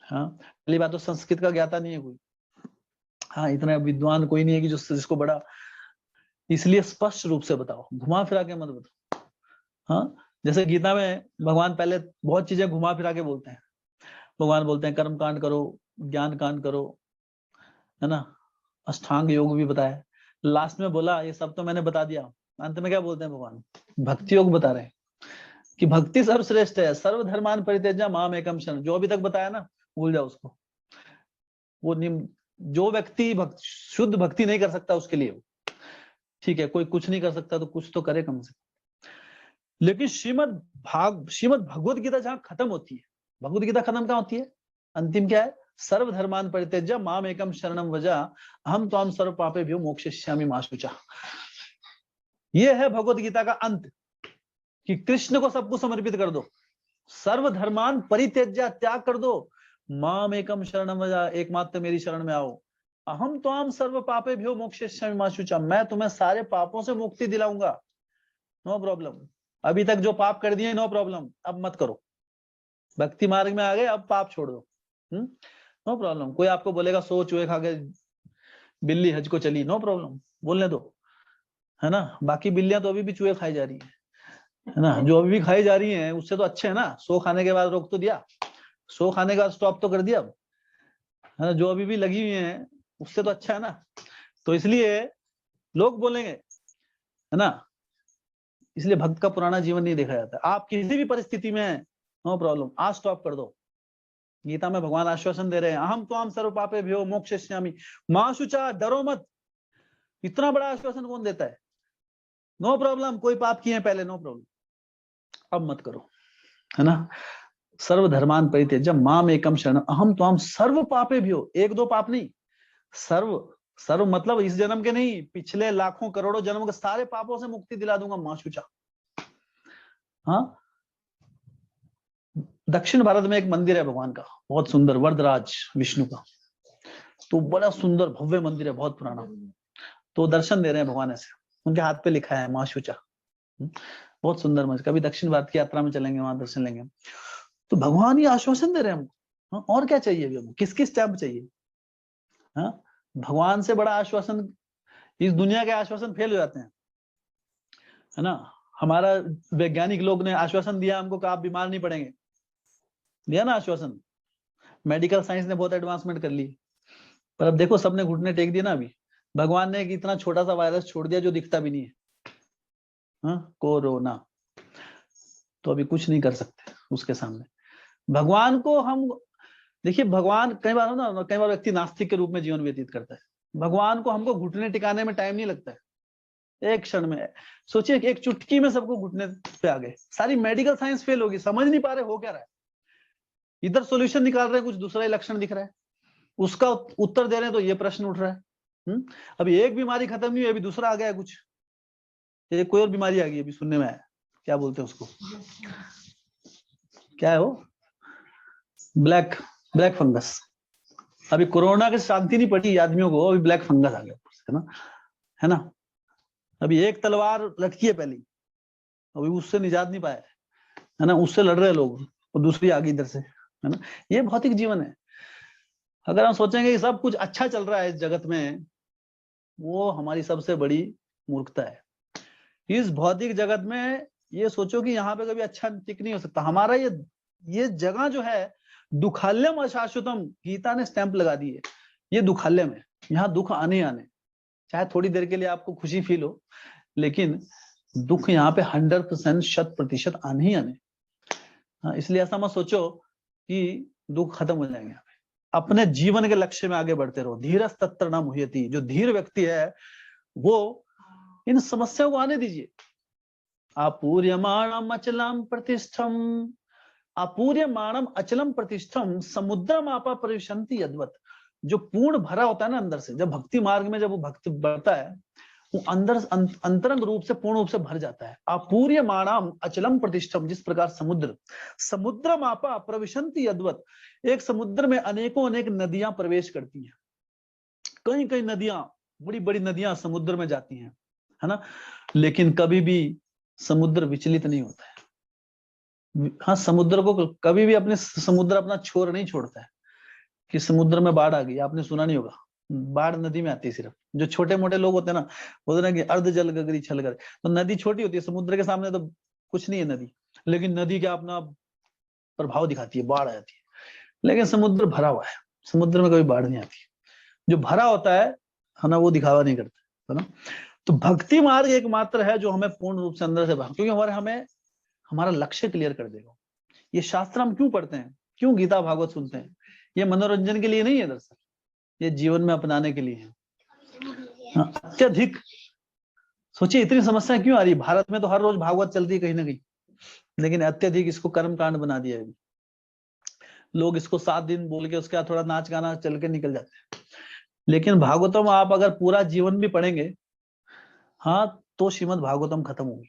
हाँ, पहली बात तो संस्कृत का ज्ञाता नहीं है कोई। हाँ, इतना विद्वान कोई नहीं है कि जिसको बड़ा, इसलिए स्पष्ट रूप से बताओ, घुमा फिरा के मत बताओ। हाँ, जैसे गीता में भगवान पहले बहुत चीजें घुमा फिरा के बोलते हैं। भगवान बोलते हैं कर्म कांड करो, ज्ञान कांड करो, है ना, अष्टांग योग भी बताया। लास्ट में बोला ये सब तो मैंने बता दिया, अंत में क्या बोलते हैं भगवान, भक्ति योग बता रहे हैं कि भक्ति सर्वश्रेष्ठ है, सर्वधर्मान परित्यज्य माम एकम शरण। जो अभी तक बताया ना भूल जाओ उसको। वो जो व्यक्ति शुद्ध भक्ति नहीं कर सकता उसके लिए, ठीक है, कोई कुछ नहीं कर सकता तो कुछ तो करे कम से। लेकिन श्रीमद् भगवत गीता जहां खत्म होती है, भगवत गीता खत्म कहां होती है, अंतिम क्या है, सर्वधर्मान परित्यज्य माम एकम शरणम व्रज अहम त्वाम सर्व पापेभ्यो मोक्षयिष्यामि मा शुचः। ये है भगवत गीता का अंत, कि कृष्ण को सब कुछ समर्पित कर दो, सर्वधर्मान परित्यज्य त्याग कर दो, माम एकम शरणम व्रज एकमात्र मेरी शरण में आओ, अहम त्वाम सर्व पापेभ्यो मोक्षयिष्यामि मा शुचः, मैं तुम्हें सारे पापों से मुक्ति दिलाऊंगा, नो प्रॉब्लम। अभी तक जो पाप कर दिए नो प्रॉब्लम, अब मत करो। भक्ति मार्ग में आ गए, अब पाप छोड़ दो, नो प्रॉब्लम। कोई आपको बोलेगा सो चूहे खा के बिल्ली हज को चली, नो प्रॉब्लम, बोलने दो, है ना। बाकी बिल्लियां तो अभी भी चूहे खाई जा रही है ना, जो अभी भी खाई जा रही हैं उससे तो अच्छे है ना। सो खाने के बाद रोक तो दिया, सो खाने के बाद स्टॉप तो कर दिया, है ना। जो अभी भी लगी हुई है उससे तो अच्छा है ना। तो इसलिए लोग बोलेंगे, है ना, इसलिए भक्त का पुराना जीवन नहीं देखा जाता। आप किसी भी परिस्थिति में नो प्रॉब्लम, आज स्टॉप कर दो। गीता में भगवान आश्वासन दे रहे हैं, अहम त्वाम सर्व पापेभ्यो मोक्षयिष्यामि मा शुचः, डरो मत। इतना बड़ा आश्वासन कौन देता है, नो प्रॉब्लम, कोई पाप किए पहले नो प्रॉब्लम, अब मत करो, है ना। सर्वधर्मान परित्यज्य माम एकम शरण अहम त्वाम सर्व पापेभ्यो, एक दो पाप नहीं, सर्व मतलब इस जन्म के नहीं, पिछले लाखों करोड़ों जन्म के सारे पापों से मुक्ति दिला दूंगा मा शुचः। हाँ, दक्षिण भारत में एक मंदिर है भगवान का, बहुत सुंदर, वरदराज विष्णु का, तो बड़ा सुंदर भव्य मंदिर है, बहुत पुराना। तो दर्शन दे रहे हैं भगवान ऐसे, उनके हाथ पे लिखा है मा शुचः, बहुत सुंदर मंदिर। कभी दक्षिण भारत की यात्रा में चलेंगे, वहां दर्शन लेंगे। तो भगवान ये आश्वासन दे रहे हैं हमको, और क्या चाहिए अभी हमको, किस स्टेप चाहिए। हाँ, भगवान से बड़ा आश्वासन, इस दुनिया के आश्वासन फेल हो जाते हैं, है ना। हमारा वैज्ञानिक लोग ने आश्वासन दिया हमको कि आप बीमार नहीं पड़ेंगे, दिया ना आश्वासन। मेडिकल साइंस ने बहुत एडवांसमेंट कर ली, पर अब देखो सबने घुटने टेक दिए ना। अभी भगवान ने एक इतना छोटा सा वायरस छोड़ दिया जो दिखता भी नहीं है, हाँ, कोरोना, तो अभी कुछ नहीं कर सकते उसके सामने। भगवान को हम देखिए, भगवान कई बार ना, कई बार व्यक्ति नास्तिक के रूप में जीवन व्यतीत करता है। भगवान को हमको घुटने टिकाने में टाइम नहीं लगता है, एक क्षण में। सोचिए एक चुटकी में सबको घुटने पे आ गए, सारी मेडिकल साइंस फेल होगी, समझ नहीं पा रहे हो क्या रहा है। इधर सॉल्यूशन निकाल रहे हैं, कुछ दूसरा ही लक्षण दिख रहा है, उसका उत्तर दे रहे हैं तो ये प्रश्न उठ रहा है। अभी एक बीमारी खत्म नहीं हुई, अभी दूसरा आ गया है कुछ, ये कोई और बीमारी आ गई अभी सुनने में आया, क्या बोलते हैं उसको, क्या है वो, ब्लैक फंगस। अभी कोरोना की शांति नहीं पड़ी आदमियों को, अभी ब्लैक फंगस आ गया, है ना। अभी एक तलवार लटकी है पहली, अभी उससे निजात नहीं पाया, है ना, उससे लड़ रहे लोग और दूसरी आ गई इधर से, है ना। ये भौतिक जीवन है। अगर हम सोचेंगे कि सब कुछ अच्छा चल रहा है इस जगत में, वो हमारी सबसे बड़ी मूर्खता है। इस भौतिक जगत में ये सोचो कि यहाँ पे कभी अच्छा टिक नहीं हो सकता। हमारा ये जगह जो है, दुखाल्यम अशाश्वतम, गीता ने स्टैंप लगा दी है, ये दुखाल्यम है। यहाँ दुख आने आने, चाहे थोड़ी देर के लिए आपको खुशी फील हो, लेकिन दुख यहाँ पे 100% 100% आने ही आने। हाँ, इसलिए ऐसा मत सोचो कि दुख खत्म हो जाएंगे। अपने जीवन के लक्ष्य में आगे बढ़ते रहो। धीरज तत्र न मुह्यति, जो धीर व्यक्ति है वो इन समस्याओं को आने दीजिए। अपूर्यमाणम अचलम प्रतिष्ठम, अपूर्यमाणम अचलम प्रतिष्ठम समुद्रम आपा परिशंति यद्वत। जो पूर्ण भरा होता है ना अंदर से, जब भक्ति मार्ग में जब वो भक्त बढ़ता है, वो अंदर अंतरंग रूप से पूर्ण रूप से भर जाता है। अपूर्यमाणम अचलम प्रतिष्ठम, जिस प्रकार समुद्रम आपा प्रविशंति यद्वत, एक समुद्र में अनेकों अनेक नदियां प्रवेश करती हैं। कई कई नदियां, बड़ी बड़ी नदियां समुद्र में जाती हैं, है ना, लेकिन कभी भी समुद्र विचलित नहीं होता है। हाँ, समुद्र को कभी भी समुद्र अपना छोर नहीं छोड़ता है कि समुद्र में बाढ़ आ गई। आपने सुना नहीं होगा, बाढ़ नदी में आती है सिर्फ। जो छोटे मोटे लोग होते हैं ना, बोलते हैं कि अर्ध जल गगरी छल गए, तो नदी छोटी होती है, समुद्र के सामने तो कुछ नहीं है नदी, लेकिन नदी क्या अपना प्रभाव दिखाती है, बाढ़ आ जाती है। लेकिन समुद्र भरा हुआ है, समुद्र में कभी बाढ़ नहीं आती। जो भरा होता है ना, वो दिखावा नहीं करता, है ना। तो भक्ति मार्ग एकमात्र है जो हमें पूर्ण रूप से अंदर से क्योंकि हमें हमारा लक्ष्य क्लियर कर देगा। ये शास्त्र हम क्यों पढ़ते हैं, क्यों गीता भागवत सुनते हैं? ये मनोरंजन के लिए नहीं है दरअसल, ये जीवन में अपनाने के लिए है। अत्यधिक सोचिए, इतनी समस्या क्यों आ रही है? भारत में तो हर रोज भागवत चल रही है कहीं ना कहीं, लेकिन अत्यधिक इसको कर्म कांड बना दिया है। लोग इसको 7 दिन बोल के उसके बाद थोड़ा नाच गाना चल के निकल जाते हैं। लेकिन भागवतम आप अगर पूरा जीवन भी पढ़ेंगे, हाँ, तो श्रीमद् भागवतम खत्म होगी।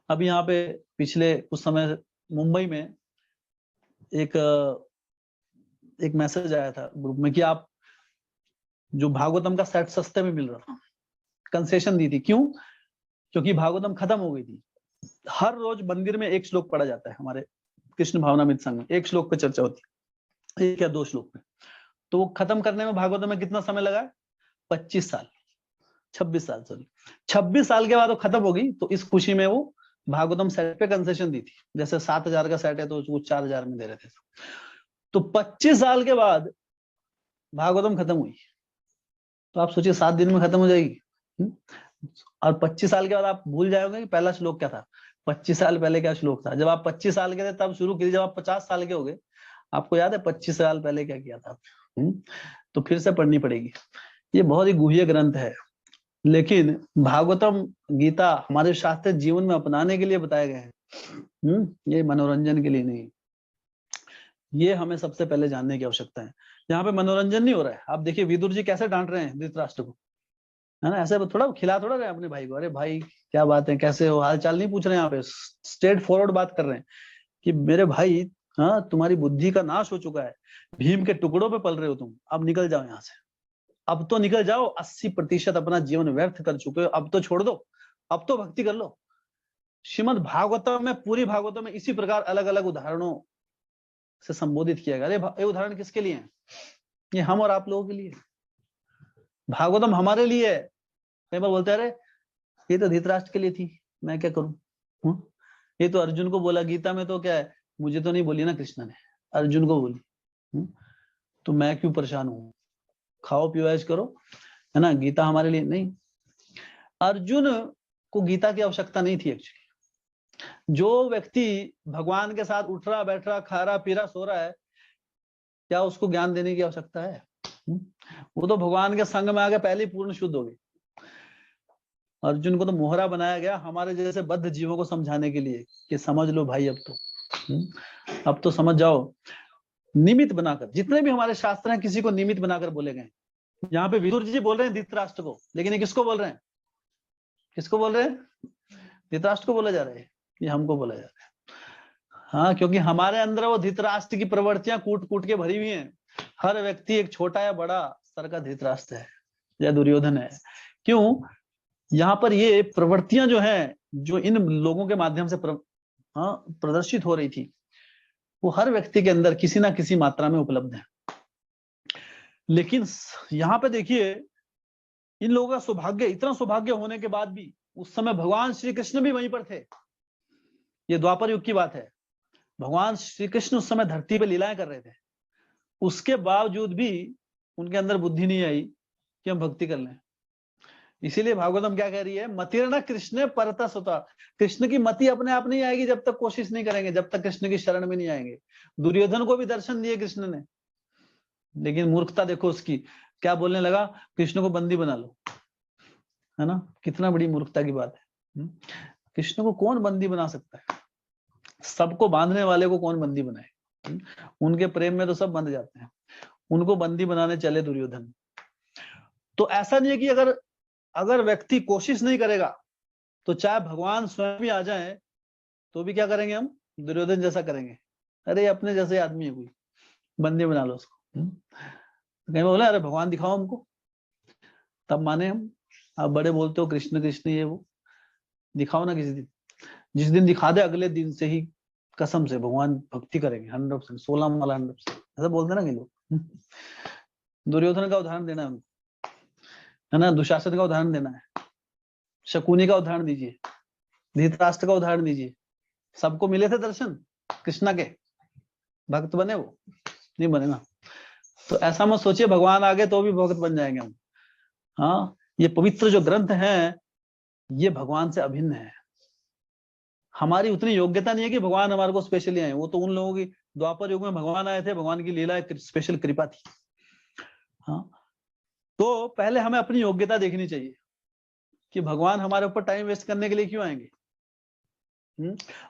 अभी यहाँ पे पिछले कुछ समय मुंबई में एक मैसेज आया था ग्रुप में कि आप जो भागवतम का सेट सस्ते में मिल रहा था, कंसेशन दी थी। क्यों? क्योंकि भागवतम खत्म हो गई थी। हर रोज मंदिर में एक श्लोक पढ़ा जाता है, हमारे कृष्ण भावनामृत संघ में एक श्लोक पे चर्चा होती है, 1 या 2 श्लोक पे। तो वो खत्म करने में भागवतम में कितना समय लगा? 26 साल, 26 साल, सॉरी 26 साल के बाद वो खत्म होगी। तो इस खुशी में वो भागवतम सेट पे कंसेशन दी थी। जैसे 7,000 का सेट है तो वो 4,000 में दे रहे थे। तो 25 साल के बाद भागवतम खत्म हुई। तो आप सोचिए 7 दिन में खत्म हो जाएगी। और 25 साल के बाद आप भूल जाओगे कि पहला श्लोक क्या था, 25 साल पहले क्या श्लोक था। जब आप 25 साल के थे तब शुरू की, जब आप 50 साल के हो गए, आपको याद है 25 साल पहले क्या किया था? तो फिर से पढ़नी पड़ेगी। ये बहुत ही गुह्य ग्रंथ है, लेकिन भागवतम गीता हमारे शास्त्र जीवन में अपनाने के लिए बताए गए हैं। ये मनोरंजन के लिए नहीं। ये हमें सबसे पहले जानने की आवश्यकता है। यहाँ पे मनोरंजन नहीं हो रहा है। आप देखिए विदुर जी कैसे डांट रहे हैं धृतराष्ट्र को, है ना। ऐसे थोड़ा खिला थोड़ा रहे अपने भाई को, अरे भाई क्या बात है, कैसे हो, हाल चाल नहीं पूछ रहे हैं। यहाँ पे स्ट्रेट फॉरवर्ड बात कर रहे हैं कि मेरे भाई, हाँ, तुम्हारी बुद्धि का नाश हो चुका है, भीम के टुकड़ों पे पल रहे हो तुम, अब निकल जाओ यहाँ से, अब तो निकल जाओ। 80% अपना जीवन व्यर्थ कर चुके हो, अब तो छोड़ दो, अब तो भक्ति कर लो। श्रीमद् भागवतम में, पूरी भागवतम में इसी प्रकार अलग अलग उदाहरणों से संबोधित किया गया। ये उदाहरण किसके लिए है? ये हम और आप लोगों के लिए। भागवतम हमारे लिए है। कई बार बोलते हैं अरे ये तो धृतराष्ट्र के लिए थी, मैं क्या करूं। ये तो अर्जुन को बोला, गीता में तो क्या है, मुझे तो नहीं बोली ना कृष्ण ने, अर्जुन को बोली। तो मैं क्यों परेशान हूं? खाओ पियो ऐश करो, है ना। गीता हमारे लिए नहीं। अर्जुन को गीता की आवश्यकता नहीं थी एक्चुअली। जो व्यक्ति भगवान के साथ उठ रहा, बैठ रहा, खा रहा, पी रहा, सो रहा है, क्या उसको ज्ञान देने की आवश्यकता है? वो तो भगवान के संग में आके पहले ही पूर्ण शुद्ध हो गए। अर्जुन को तो मोहरा बनाया गया हमारे जैसे बद्ध जीवों को समझाने के लिए कि समझ लो भाई, अब तो समझ जाओ। निमित्त बनाकर, जितने भी हमारे शास्त्र हैं, किसी को निमित्त बनाकर बोले गए। यहाँ पे विदुर जी बोल रहे हैं धृतराष्ट्र को, लेकिन ये किसको बोल रहे हैं? किसको बोल रहे हैं? धृतराष्ट्र को बोला जा रहा है, ये हमको बोला जा रहा है। हाँ, क्योंकि हमारे अंदर वो धृतराष्ट्र की प्रवृत्तियां कूट कूट के भरी हुई हैं। हर व्यक्ति एक छोटा या बड़ा स्तर का धृतराष्ट्र है या दुर्योधन है। क्यों? यहाँ पर ये प्रवृत्तियां जो है, जो इन लोगों के माध्यम से प्रदर्शित हो रही थी, वो हर व्यक्ति के अंदर किसी ना किसी मात्रा में उपलब्ध है। लेकिन यहाँ पे देखिए, इन लोगों का सौभाग्य, इतना सौभाग्य होने के बाद भी उस समय भगवान श्री कृष्ण भी वहीं पर थे। ये द्वापर युग की बात है। भगवान श्री कृष्ण उस समय धरती पे लीलाएं कर रहे थे। उसके बावजूद भी उनके अंदर बुद्धि नहीं आई कि हम भक्ति कर लें। इसीलिए भागवतम क्या कह रही है? मतिर्न कृष्ण परतस होता। कृष्ण की मति अपने आप नहीं आएगी जब तक कोशिश नहीं करेंगे, जब तक कृष्ण की शरण में नहीं आएंगे। दुर्योधन को भी दर्शन दिए कृष्ण ने, लेकिन मूर्खता देखो उसकी, क्या बोलने लगा? कृष्ण को बंदी बना लो, है ना? कितना बड़ी मूर्खता की बात है। कृष्ण को कौन बंदी बना सकता है? सबको बांधने वाले को कौन बंदी बनाए? उनके प्रेम में तो सब बंध जाते हैं, उनको बंदी बनाने चले दुर्योधन। तो ऐसा नहीं है कि अगर व्यक्ति कोशिश नहीं करेगा तो चाहे भगवान स्वयं भी आ जाए तो भी क्या करेंगे हम? दुर्योधन जैसा करेंगे। अरे अपने जैसे आदमी है कोई, बंदी बना लो उसको। कहीं बोले अरे भगवान दिखाओ हमको, तब माने हम। आप बड़े बोलते हो कृष्ण कृष्ण ये वो, दिखाओ ना किसी दिन। जिस दिन दिखा दे अगले दिन से ही कसम से भगवान भक्ति करेंगे 100%, 16 माला 100%, ऐसा बोलते ना कि लोग। दुर्योधन का उदाहरण देना है, है ना? दुशासन का उदाहरण देना है, शकुनी का उदाहरण दीजिए, धृतराष्ट्र का उदाहरण दीजिए। सबको मिले थे दर्शन कृष्णा के? भक्त बने वो? नहीं बने ना। तो ऐसा मत सोचिए भगवान आगे तो भी भक्त बन जाएंगे हम। हाँ, ये पवित्र जो ग्रंथ है ये भगवान से अभिन्न है। हमारी उतनी योग्यता नहीं है कि भगवान हमारे को स्पेशली आए। वो तो उन लोगों की, द्वापर युग में भगवान आए थे, भगवान की लीला एक स्पेशल कृपा थी। हाँ, तो पहले हमें अपनी योग्यता देखनी चाहिए कि भगवान हमारे ऊपर टाइम वेस्ट करने के लिए क्यों आएंगे।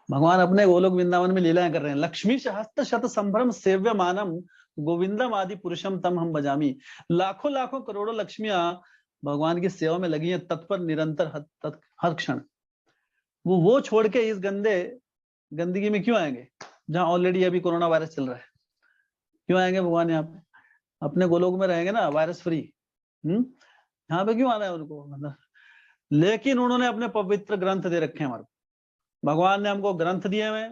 भगवान अपने गोलोक वृंदावन में लीलाएं कर रहे हैं। लक्ष्मी हस्त शत संभ्रम सेव्य मानम गोविंदम आदि पुरुषम तम हम बजामी। लाखों लाखों करोड़ों लक्ष्मियां भगवान की सेवा में लगी हैं, तत्पर निरंतर हर क्षण। वो छोड़ के इस गंदगी में क्यों आएंगे जहां ऑलरेडी अभी कोरोना वायरस चल रहा है? क्यों आएंगे भगवान यहाँ पे? अपने गोलोक में रहेंगे ना, वायरस फ्री। यहाँ पे क्यों आना है उनको? मतलब, लेकिन उन्होंने अपने पवित्र ग्रंथ दे रखे हैं हमारे। भगवान ने हमको ग्रंथ दिए हुए,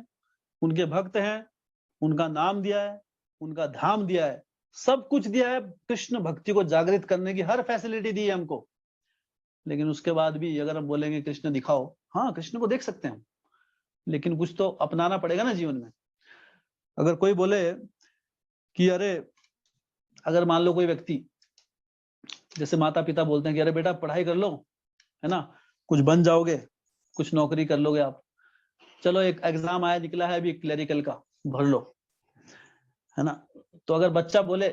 उनके भक्त हैं, उनका नाम दिया है, उनका धाम दिया है, सब कुछ दिया है। कृष्ण भक्ति को जागृत करने की हर फैसिलिटी दी है हमको। लेकिन उसके बाद भी अगर हम बोलेंगे कृष्ण दिखाओ, हाँ कृष्ण को देख सकते हैं हम, लेकिन कुछ तो अपनाना पड़ेगा ना जीवन में। अगर कोई बोले कि अरे, अगर मान लो कोई व्यक्ति, जैसे माता पिता बोलते हैं कि अरे बेटा पढ़ाई कर लो, है ना, कुछ बन जाओगे, कुछ नौकरी कर लोगे आप, चलो एक एग्जाम आया निकला है अभी क्लरिकल का, भर लो, है ना। तो अगर बच्चा बोले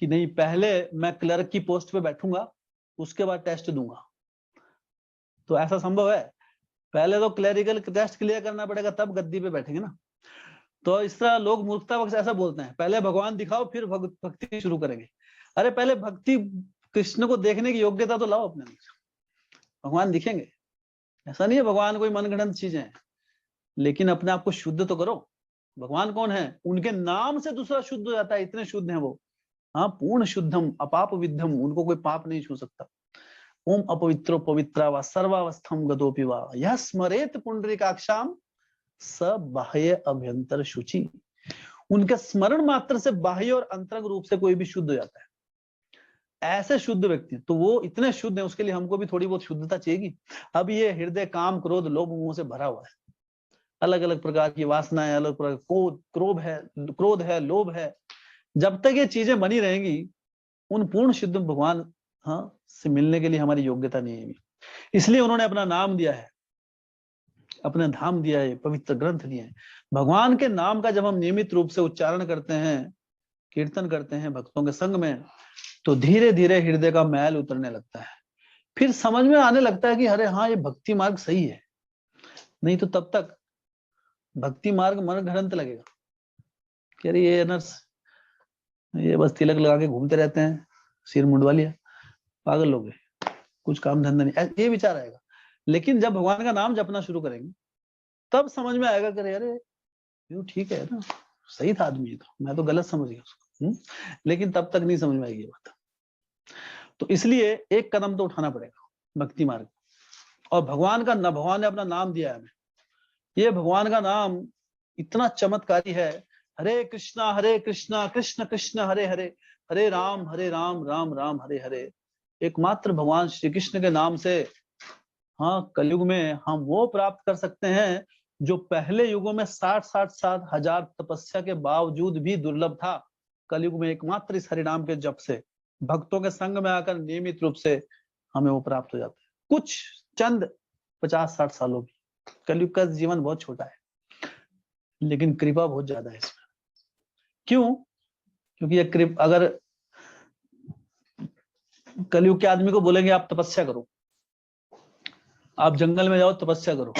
कि नहीं पहले मैं क्लर्क की पोस्ट पे बैठूंगा उसके बाद टेस्ट दूंगा, तो ऐसा संभव है? पहले तो क्लरिकल टेस्ट क्लियर करना पड़ेगा तब गद्दी पे बैठेंगे ना। तो इस तरह लोग मूर्खता वक्त ऐसा बोलते हैं, पहले भगवान दिखाओ फिर भक्ति शुरू करेंगे। अरे पहले भक्ति, कृष्ण को देखने की योग्यता तो लाओ अपने अंदर, भगवान दिखेंगे। ऐसा नहीं है भगवान कोई मनगढ़ंत चीजें हैं, लेकिन अपने आप को शुद्ध तो करो। भगवान कौन है? उनके नाम से दूसरा शुद्ध हो जाता है, इतने शुद्ध हैं वो। हाँ, पूर्ण शुद्धम अपाप विद्धम, उनको कोई पाप नहीं छू सकता। ओम अपवित्रो पवित्रा वा सर्वावस्थम गतोपि वा यह स्मरेत पुंडरीकाक्षाम स बाह्य अभ्यंतर शुचि। उनके स्मरण मात्र से बाह्य और अंतरंग रूप से कोई भी शुद्ध हो जाता है। ऐसे शुद्ध व्यक्ति, तो वो इतने शुद्ध है, उसके लिए हमको भी थोड़ी बहुत शुद्धता चाहिए। अब ये हृदय काम क्रोध लोभ मोह से भरा हुआ है, अलग अलग प्रकार की वासनाएं, अलग प्रकार क्रोध है लोभ है। जब तक ये चीजें बनी रहेंगी, उन पूर्ण शुद्ध भगवान से मिलने के लिए हमारी योग्यता नहीं है। इसलिए उन्होंने अपना नाम दिया है, अपना धाम दिया है, पवित्र ग्रंथ दिए हैं। भगवान के नाम का जब हम नियमित रूप से उच्चारण करते हैं, कीर्तन करते हैं भक्तों के संग में, तो धीरे धीरे हृदय का मैल उतरने लगता है। फिर समझ में आने लगता है कि अरे हाँ, ये भक्ति मार्ग सही है। नहीं तो तब तक भक्ति मार्ग मन घड़ंत लगेगा कि अरे ये नर्स, ये बस तिलक लगा के घूमते रहते हैं, सिर मुंडवा लिया, पागल लोग हैं, कुछ काम धंधा नहीं, ये विचार आएगा। लेकिन जब भगवान का नाम जपना शुरू करेंगे तब समझ में आएगा कि अरे ये ठीक है ना, सही था आदमी, तो मैं तो गलत समझ गया उसको। लेकिन तब तक नहीं समझ में आएगी बात। तो इसलिए एक कदम तो उठाना पड़ेगा भक्ति मार्ग। और भगवान ने अपना नाम दिया है हमें। ये भगवान का नाम इतना चमत्कारी है। हरे कृष्णा कृष्ण कृष्ण हरे हरे, हरे राम राम राम हरे हरे। एकमात्र भगवान श्री कृष्ण के नाम से हाँ कलयुग में हम वो प्राप्त कर सकते हैं जो पहले युगों में 60-60 हजार तपस्या के बावजूद भी दुर्लभ था। कलयुग में एकमात्र इस हरिनाम के जप से, भक्तों के संग में आकर नियमित रूप से हमें वो प्राप्त हो जाता है। कुछ चंद 50-60 सालों की। कलयुग का जीवन बहुत छोटा है, लेकिन कृपा बहुत ज्यादा है इसमें। क्यों? क्योंकि ये कृपा, अगर कलयुग के आदमी को बोलेंगे आप तपस्या करो, आप जंगल में जाओ तपस्या करो,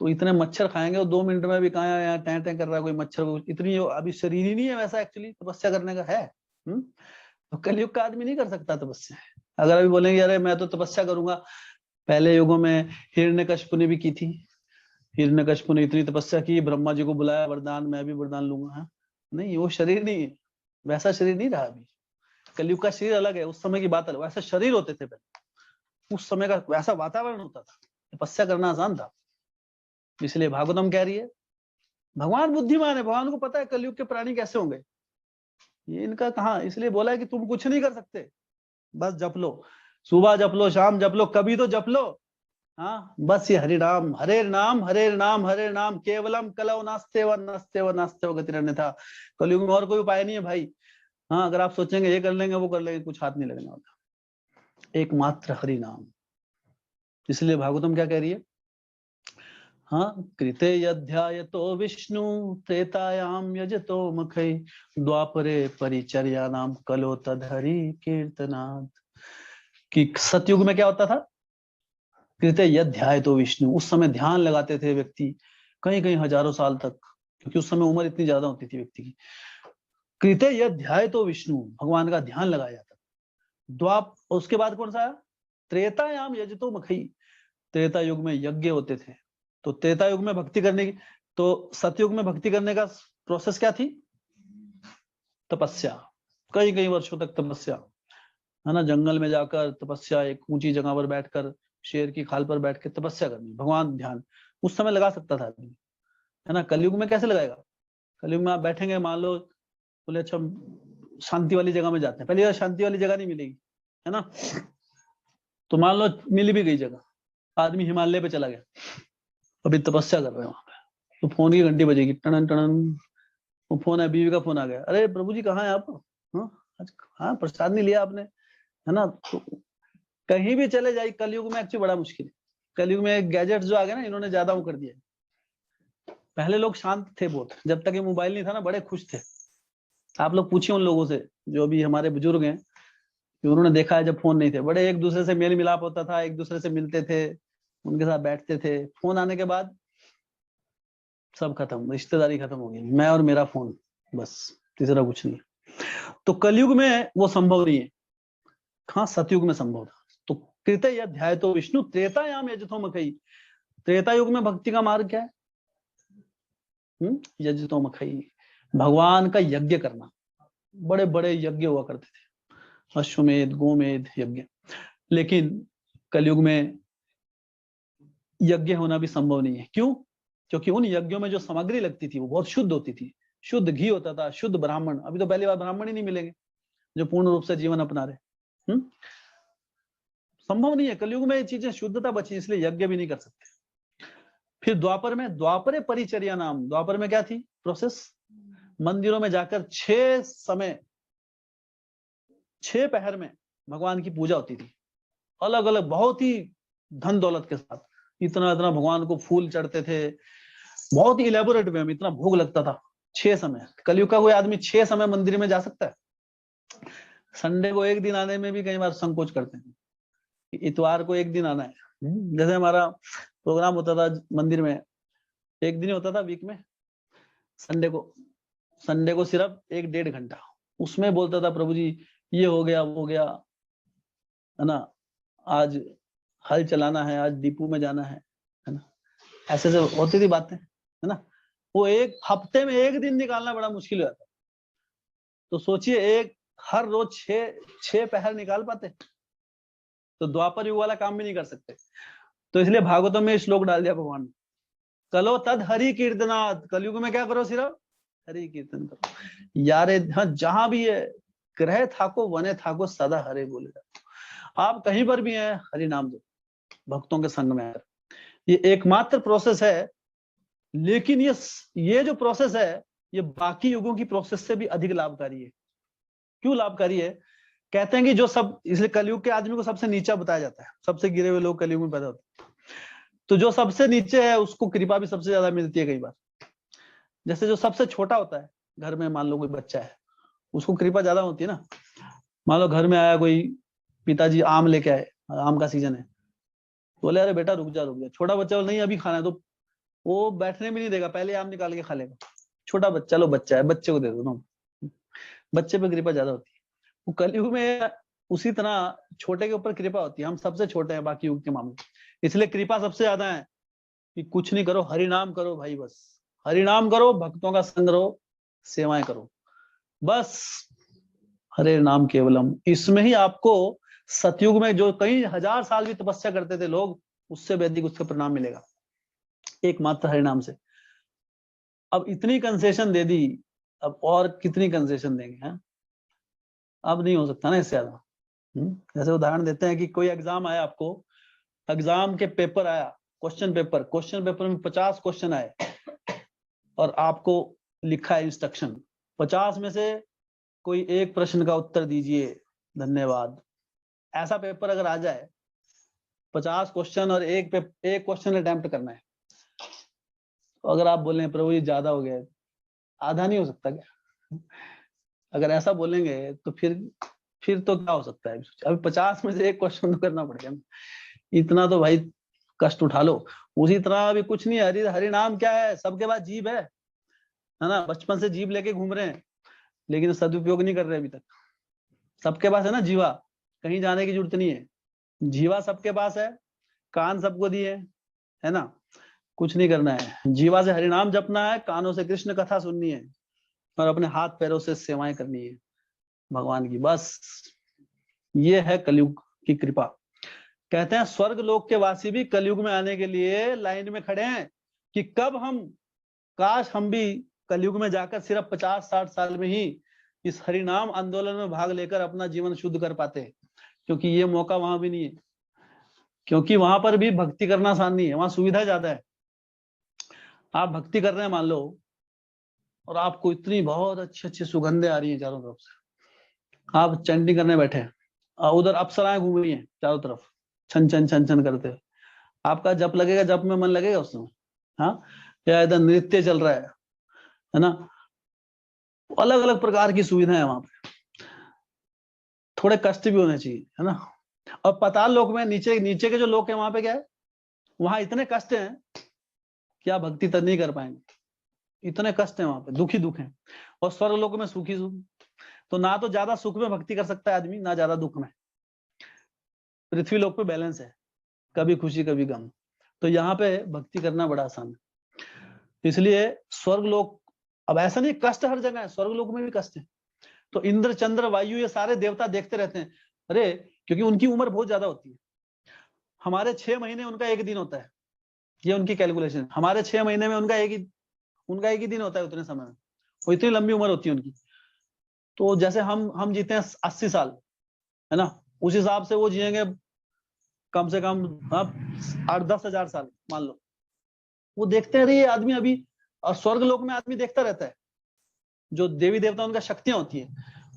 तो इतने मच्छर खाएंगे और 2 मिनट में भी कहाँ यहाँ टैं टैं कर रहा है कोई मच्छर को, इतनी अभी शरीर ही नहीं है वैसा एक्चुअली तपस्या करने का है। तो कलयुग का आदमी नहीं कर सकता तपस्या। अगर अभी बोलेंगे अरे मैं तो तपस्या करूंगा, पहले युगों में हिरण्यकश्यप ने भी की थी। हिरण्यकश्यप ने इतनी तपस्या की, ब्रह्मा जी को बुलाया वरदान, मैं भी वरदान लूंगा। हाँ? नहीं, वो शरीर नहीं है, वैसा शरीर नहीं रहा अभी। कलयुग का शरीर अलग है, उस समय की बात अलग। वैसे शरीर होते थे पहले, उस समय का वैसा वातावरण होता था, तपस्या करना आसान था। इसलिए भागवतम कह रही है भगवान बुद्धिमान है, भगवान को पता है कलयुग के प्राणी कैसे होंगे, ये इनका कहाँ। इसलिए बोला है कि तुम कुछ नहीं कर सकते, बस जप लो, सुबह जप लो, शाम जप लो, कभी तो जप लो। हाँ, बस ये हरिनाम, हरे नाम हरे नाम हरे नाम, केवलम कलौ नास्ते व नास्ते व नास्ते व गतिरन्यथा। कलयुग में और कोई उपाय नहीं है भाई। हाँ, अगर आप सोचेंगे ये कर लेंगे वो कर लेंगे, कुछ हाथ नहीं लगने वाला, एकमात्र हरि नाम। इसलिए भागवतम क्या कह रही है? हाँ, कृते यध्यायतो विष्णु त्रेतायाम यजतो मखै द्वापरे परिचर्या नाम कलो तदहरि कीर्तनाद। कि सतयुग में क्या होता था? कृते यध्यायतो विष्णु, उस समय ध्यान लगाते थे व्यक्ति कहीं कहीं हजारों साल तक, क्योंकि उस समय उम्र इतनी ज्यादा होती थी व्यक्ति की। कृते यध्यायतो विष्णु, भगवान का ध्यान लगाया जाता। द्वाप, उसके बाद कौन सा आया? त्रेतायाम यजतो मखई, त्रेता युग में यज्ञ होते थे। तो त्रेता युग में भक्ति करने की, तो सतयुग में भक्ति करने का प्रोसेस क्या थी? तपस्या, कई कई वर्षों तक तपस्या, है ना, जंगल में जाकर तपस्या, एक ऊंची जगह पर बैठकर, शेर की खाल पर बैठ के तपस्या करनी, भगवान ध्यान उस समय लगा सकता था आदमी, है ना। कलयुग में कैसे लगाएगा? कलयुग में आप बैठेंगे, मान लो बोले अच्छा शांति वाली जगह में जाते हैं, पहले शांति वाली जगह नहीं मिलेगी, है ना। तो मान लो मिल भी गई जगह, आदमी हिमालय पे चला गया, अभी तपस्या कर रहे हैं वहां पे, तो फोन की घंटी बजेगी, टन टन, वो फोन है, बीवी का फोन आ गया, अरे प्रभु जी कहाँ है आप? हाँ, हाँ प्रसाद नहीं लिया आपने, है ना। तो कहीं भी चले जाए, कलयुग में एक्चुअली बड़ा मुश्किल है। कलयुग में गैजेट्स जो आ गए ना, इन्होंने ज्यादा वो कर दिया। पहले लोग शांत थे बहुत, जब तक ये मोबाइल नहीं था ना, बड़े खुश थे। आप लोग पूछिए उन लोगों से जो भी हमारे बुजुर्ग हैं, कि उन्होंने देखा है जब फोन नहीं थे, बड़े एक दूसरे से मेल मिलाप होता था, एक दूसरे से मिलते थे, उनके साथ बैठते थे। फोन आने के बाद सब खत्म, रिश्तेदारी खत्म हो गई, मैं और मेरा फोन, बस, तीसरा कुछ नहीं। तो कलयुग में वो संभव नहीं है। हाँ, सतयुग में संभव था। तो कृत अध्याय तो विष्णु त्रेतायाम यजतो मखई, त्रेता युग में भक्ति का मार्ग क्या है? यजतो मखई, भगवान का यज्ञ करना। बड़े बड़े यज्ञ हुआ करते थे, अश्वमेध गोमेध यज्ञ। लेकिन कलयुग में यज्ञ होना भी संभव नहीं है। क्यों? क्योंकि उन यज्ञों में जो सामग्री लगती थी वो बहुत शुद्ध होती थी, शुद्ध घी होता था, शुद्ध ब्राह्मण। अभी तो पहली बार ब्राह्मण ही नहीं मिलेंगे जो पूर्ण रूप से जीवन अपना रहे। संभव नहीं है, कलयुग में ये चीजें, शुद्धता बची, इसलिए यज्ञ भी नहीं कर सकते। फिर द्वापर में, द्वापरे परिचर्या नाम, द्वापर में क्या थी प्रोसेस? मंदिरों में जाकर 6 पहर में भगवान की पूजा होती थी, अलग अलग, बहुत ही धन दौलत के साथ, इतना इतना भगवान को फूल चढ़ते थे, बहुत ही इलेबोरेट वे में, इतना भोग लगता था 6 समय। कलयुग का कोई आदमी 6 समय मंदिर में जा सकता है? संडे को एक दिन आने में भी कई बार संकोच करते हैं, इतवार को एक दिन आना है। जैसे हमारा प्रोग्राम होता था मंदिर में, एक दिन होता था वीक में, संडे को सिर्फ 1-1.5 घंटा, उसमें बोलता था प्रभु जी ये हो गया वो हो गया, है ना, आज हल चलाना है, आज डिपो में जाना है ना, ऐसे से होती थी बातें, है ना। वो एक हफ्ते में एक दिन निकालना बड़ा मुश्किल हो जाता। तो सोचिए, एक हर रोज 6 पहर निकाल पाते, तो द्वापर युग वाला काम भी नहीं कर सकते। तो इसलिए भागवतम में श्लोक डाल दिया भगवान ने, कलो तद हरि कीर्तनाथ, कलयुग में क्या करो, सिर्फ हरि कीर्तन करो यारे। हाँ, जहां भी है, ग्रह थाको वने थाको, सदा हरे बोले जाओ। आप कहीं पर भी हैं, हरि नाम दो, भक्तों के संग में। ये एकमात्र प्रोसेस है, लेकिन ये जो प्रोसेस है, ये बाकी युगों की प्रोसेस से भी अधिक लाभकारी है। क्यों लाभकारी है? कहते हैं कि जो सब, इसलिए कलयुग के आदमी को सबसे नीचा बताया जाता है, सबसे गिरे हुए लोग कलयुग में पैदा होते हैं। तो जो सबसे नीचे है उसको कृपा भी सबसे ज्यादा मिलती है कई बार। जैसे जो सबसे छोटा होता है घर में, मान लो कोई बच्चा है, उसको कृपा ज्यादा होती है ना। मान लो घर में आया कोई पिताजी, आम लेके आए, आम का सीजन है, बोले अरे बेटा रुक जा रुक जा, छोटा बच्चा बोले नहीं अभी खाना है, तो वो बैठने भी नहीं देगा, पहले आम निकाल के खा लेगा। छोटा बच्चा, लो बच्चा है, बच्चे को दे दो ना, बच्चे पे कृपा ज्यादा होती है। वो कलयुग में उसी तरह छोटे के ऊपर कृपा होती है, हम सबसे छोटे हैं बाकी युग के मामले, इसलिए कृपा सबसे ज्यादा है कि कुछ नहीं करो, हरि नाम करो भाई, बस हरि नाम करो, भक्तों का संग रहो, सेवाएं करो, बस हरे नाम केवलम। इसमें ही आपको सतयुग में जो कई हजार साल भी तपस्या करते थे लोग, उससे वैदिक उसका परिणाम मिलेगा, एकमात्र हरि नाम से। अब इतनी कंसेशन दे दी, अब और कितनी कंसेशन देंगे हैं? अब नहीं हो सकता ना इससे ज्यादा। जैसे उदाहरण देते हैं कि कोई एग्जाम आया आपको, एग्जाम के पेपर आया, क्वेश्चन पेपर में 50 क्वेश्चन आए, और आपको लिखा है इंस्ट्रक्शन, 50 में से कोई एक प्रश्न का उत्तर दीजिए, धन्यवाद। ऐसा पेपर अगर आ जाए, 50 क्वेश्चन और एक क्वेश्चन अटेम्प्ट करना है, तो अगर आप बोले प्रभु ये ज्यादा हो गया है, आधा नहीं हो सकता क्या? अगर ऐसा बोलेंगे तो फिर तो क्या हो सकता है? अभी 50 में से एक क्वेश्चन तो करना पड़ेगा, इतना तो भाई कष्ट उठा लो। उसी तरह अभी कुछ नहीं है, हरि नाम क्या है, सबके पास जीभ है ना, बचपन से जीभ लेके घूम रहे हैं, लेकिन सदुपयोग नहीं कर रहे अभी तक। सबके पास है ना जीवा, कहीं जाने की जरूरत नहीं है, जीवा सबके पास है, कान सबको दिए, है ना, कुछ नहीं करना है, जीवा से हरिनाम जपना है, कानों से कृष्ण कथा सुननी है, और अपने हाथ पैरों से सेवाएं करनी है भगवान की, बस ये है कलयुग की कृपा। कहते हैं स्वर्ग लोक के वासी भी कलयुग में आने के लिए लाइन में खड़े हैं कि कब हम, काश हम भी कलयुग में जाकर सिर्फ 50-60 साल में ही इस हरिनाम आंदोलन में भाग लेकर अपना जीवन शुद्ध कर पाते, क्योंकि ये मौका वहां भी नहीं है, क्योंकि वहां पर भी भक्ति करना आसान नहीं है, वहां सुविधा ज्यादा है। आप भक्ति कर रहे हैं मान लो, और आपको इतनी बहुत अच्छी अच्छी सुगंधें आ रही हैं चारों तरफ से, आप चैंटिंग करने बैठे हैं, उधर अप्सराएं घूम रही हैं चारों तरफ, छन छन छन छन करते हुए, आपका जप लगेगा, जप में मन लगेगा उस समय? हाँ, या इधर नृत्य चल रहा है ना, अलग अलग प्रकार की सुविधाएं है वहां पे, थोड़े कष्ट भी होने चाहिए, है ना। और पाताल लोक में नीचे नीचे के जो लोग हैं, वहां पे क्या है, वहां इतने कष्ट हैं कि आप भक्ति तक नहीं कर पाएंगे, इतने कष्ट हैं वहां पे, दुखी दुख है। और स्वर्ग लोक में सुखी सुख, तो ना तो ज्यादा सुख में भक्ति कर सकता है आदमी, ना ज्यादा दुख में। पृथ्वी लोक पे बैलेंस है, कभी खुशी कभी गम, तो यहाँ पे भक्ति करना बड़ा आसान है। इसलिए स्वर्ग लोक, अब ऐसा नहीं कष्ट हर जगह है, स्वर्ग लोक में भी कष्ट है। तो इंद्र चंद्र वायु ये सारे देवता देखते रहते हैं, अरे क्योंकि उनकी उम्र बहुत ज्यादा होती है, हमारे 6 महीने उनका एक दिन होता है, ये उनकी कैलकुलेशन, हमारे 6 महीने में उनका एक ही दिन होता है उतने समय में, वो इतनी लंबी उम्र होती है उनकी। तो जैसे हम जीते हैं 80 साल, है ना, उस हिसाब से वो जिएंगे कम से कम 8-10 हजार साल मान लो। वो देखते हैं, अरे ये आदमी अभी, और स्वर्ग लोक में आदमी देखता रहता है, जो देवी देवता उनका शक्तियां होती है,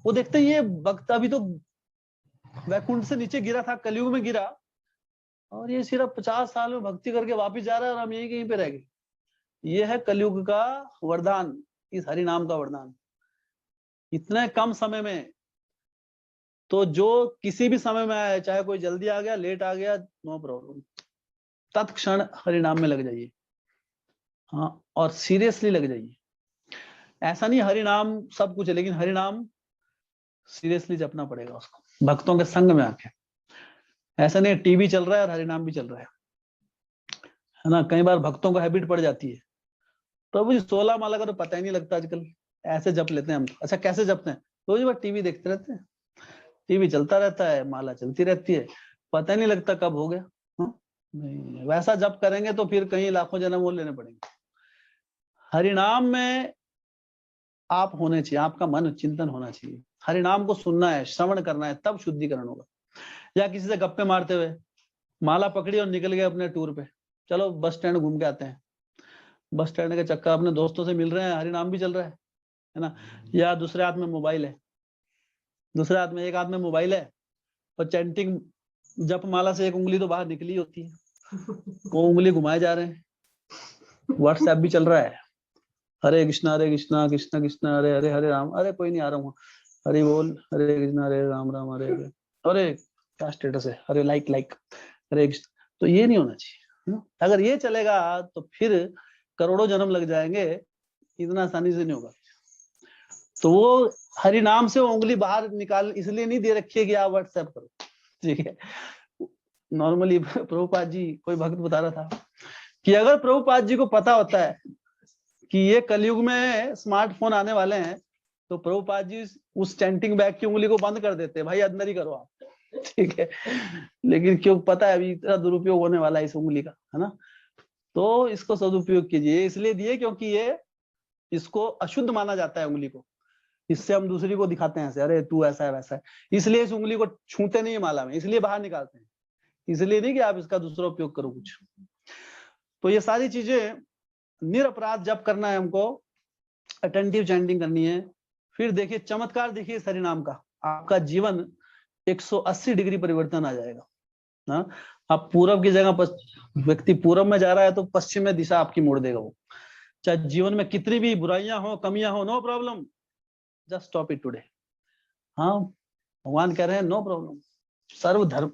वो देखते हैं ये भक्त अभी तो वैकुंठ से नीचे गिरा था, कलयुग में गिरा, और ये सिर्फ 50 साल में भक्ति करके वापिस जा रहा है, और हम यहीं कहीं पे रह गए। ये है कलयुग का वरदान, इस हरि नाम का वरदान, इतने कम समय में। तो जो किसी भी समय में आए, चाहे कोई जल्दी आ गया लेट आ गया, नो प्रॉब्लम, तत्क्षण हरि नाम में लग जाइए, हाँ, और सीरियसली लग जाइए। ऐसा नहीं हरि नाम सब कुछ है, लेकिन हरि नाम सीरियसली जपना पड़ेगा उसको, भक्तों के संग में आके। ऐसा नहीं टीवी चल रहा है और हरिनाम भी चल रहा है ना। कई बार भक्तों को हैबिट पड़ जाती है, प्रभु जी 16 माला का तो पता ही नहीं लगता आजकल, ऐसे जप लेते हैं हम। अच्छा कैसे जपते हैं? रोज बार टीवी देखते रहते हैं, टीवी चलता रहता है, माला चलती रहती है, पता ही नहीं लगता कब हो गया। नहीं, वैसा जप करेंगे तो फिर कहीं लाखों जन्म और लेने पड़ेंगे। हरिनाम में आप होने चाहिए, आपका मन चिंतन होना चाहिए, हरिनाम को सुनना है, श्रवण करना है, तब शुद्धिकरण होगा। या किसी से गप्पे मारते हुए माला पकड़ी और निकल गए अपने टूर पे, चलो बस स्टैंड घूम के आते हैं, बस स्टैंड के चक्कर अपने दोस्तों से मिल रहे हैं, हरिनाम भी चल रहा है ना। या दूसरे हाथ में मोबाइल है, दूसरे हाथ में, एक हाथ में मोबाइल है और चैंटिंग जप माला से एक उंगली तो बाहर निकली होती है, वो उंगली घुमाए जा रहे हैं, व्हाट्सएप भी चल रहा है, हरे कृष्णा कृष्णा कृष्णा हरे हरे, हरे राम, अरे कोई नहीं आ रहा हूँ, हरे बोल, हरे कृष्णा हरे राम राम हरे हरे, अरे क्या स्टेटस है, अरे लाइक हरे कृष्ण। तो ये नहीं होना चाहिए। अगर ये चलेगा तो फिर करोड़ों जन्म लग जाएंगे, इतना आसानी से नहीं होगा। तो वो हरि नाम से उंगली बाहर निकाल इसलिए नहीं दे रखी है कि आप व्हाट्सएप करो, ठीक है। नॉर्मली प्रभुपाद जी, कोई भक्त बता रहा था कि अगर प्रभुपाद जी को पता होता है कि ये कलयुग में स्मार्टफोन आने वाले हैं, तो प्रभुपाद जी उस चैंटिंग बैग की उंगली को बंद कर देते, भाई अंदर ही करो आप, ठीक है। लेकिन क्यों पता है अभी इतना दुरुपयोग होने वाला है इस उंगली का, है ना। तो इसको सदुपयोग कीजिए, इसलिए दिए क्योंकि ये इसको अशुद्ध माना जाता है उंगली को, इससे हम दूसरी को दिखाते हैं ऐसे, अरे तू ऐसा है वैसा है, इसलिए इस उंगली को छूते नहीं है माला में, इसलिए बाहर निकालते हैं, इसलिए नहीं कि आप इसका दूसरा उपयोग करो कुछ। तो ये सारी चीजें निरपराध जप करना है हमको, अटेंटिव चैंटिंग करनी है। फिर देखिए चमत्कार, देखिए इस हरिनाम का, आपका जीवन 180 डिग्री परिवर्तन आ जाएगा ना। आप पूरब की जगह व्यक्ति पूरब में जा रहा है तो पश्चिम में दिशा आपकी मोड़ देगा वो। चाहे जीवन में कितनी भी बुराइयां हो, कमियां हो, no problem, just stop it today. हाँ, भगवान कह रहे हैं नो प्रॉब्लम, सर्व धर्म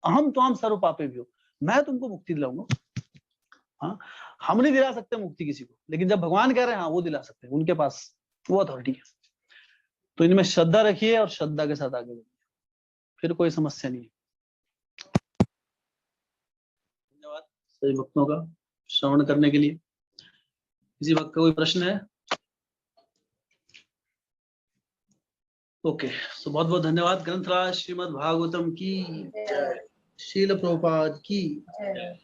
अहम तो हम सर्व पापे भी हो, मैं तुमको मुक्ति दिलाऊंगा। हाँ, हम नहीं दिला सकते मुक्ति किसी को, लेकिन जब भगवान कह रहे हैं हाँ वो दिला सकते हैं, उनके पास वो अथॉरिटी है। तो इनमें श्रद्धा रखिए और श्रद्धा के साथ आगे बढ़िए, फिर कोई समस्या नहीं है। धन्यवाद सभी भक्तों का श्रवण करने के लिए। किसी भक्त का कोई प्रश्न है? ओके, तो बहुत बहुत धन्यवाद। ग्रंथराज श्रीमद् भागवतम की जय, शील प्रभुपाद की जय।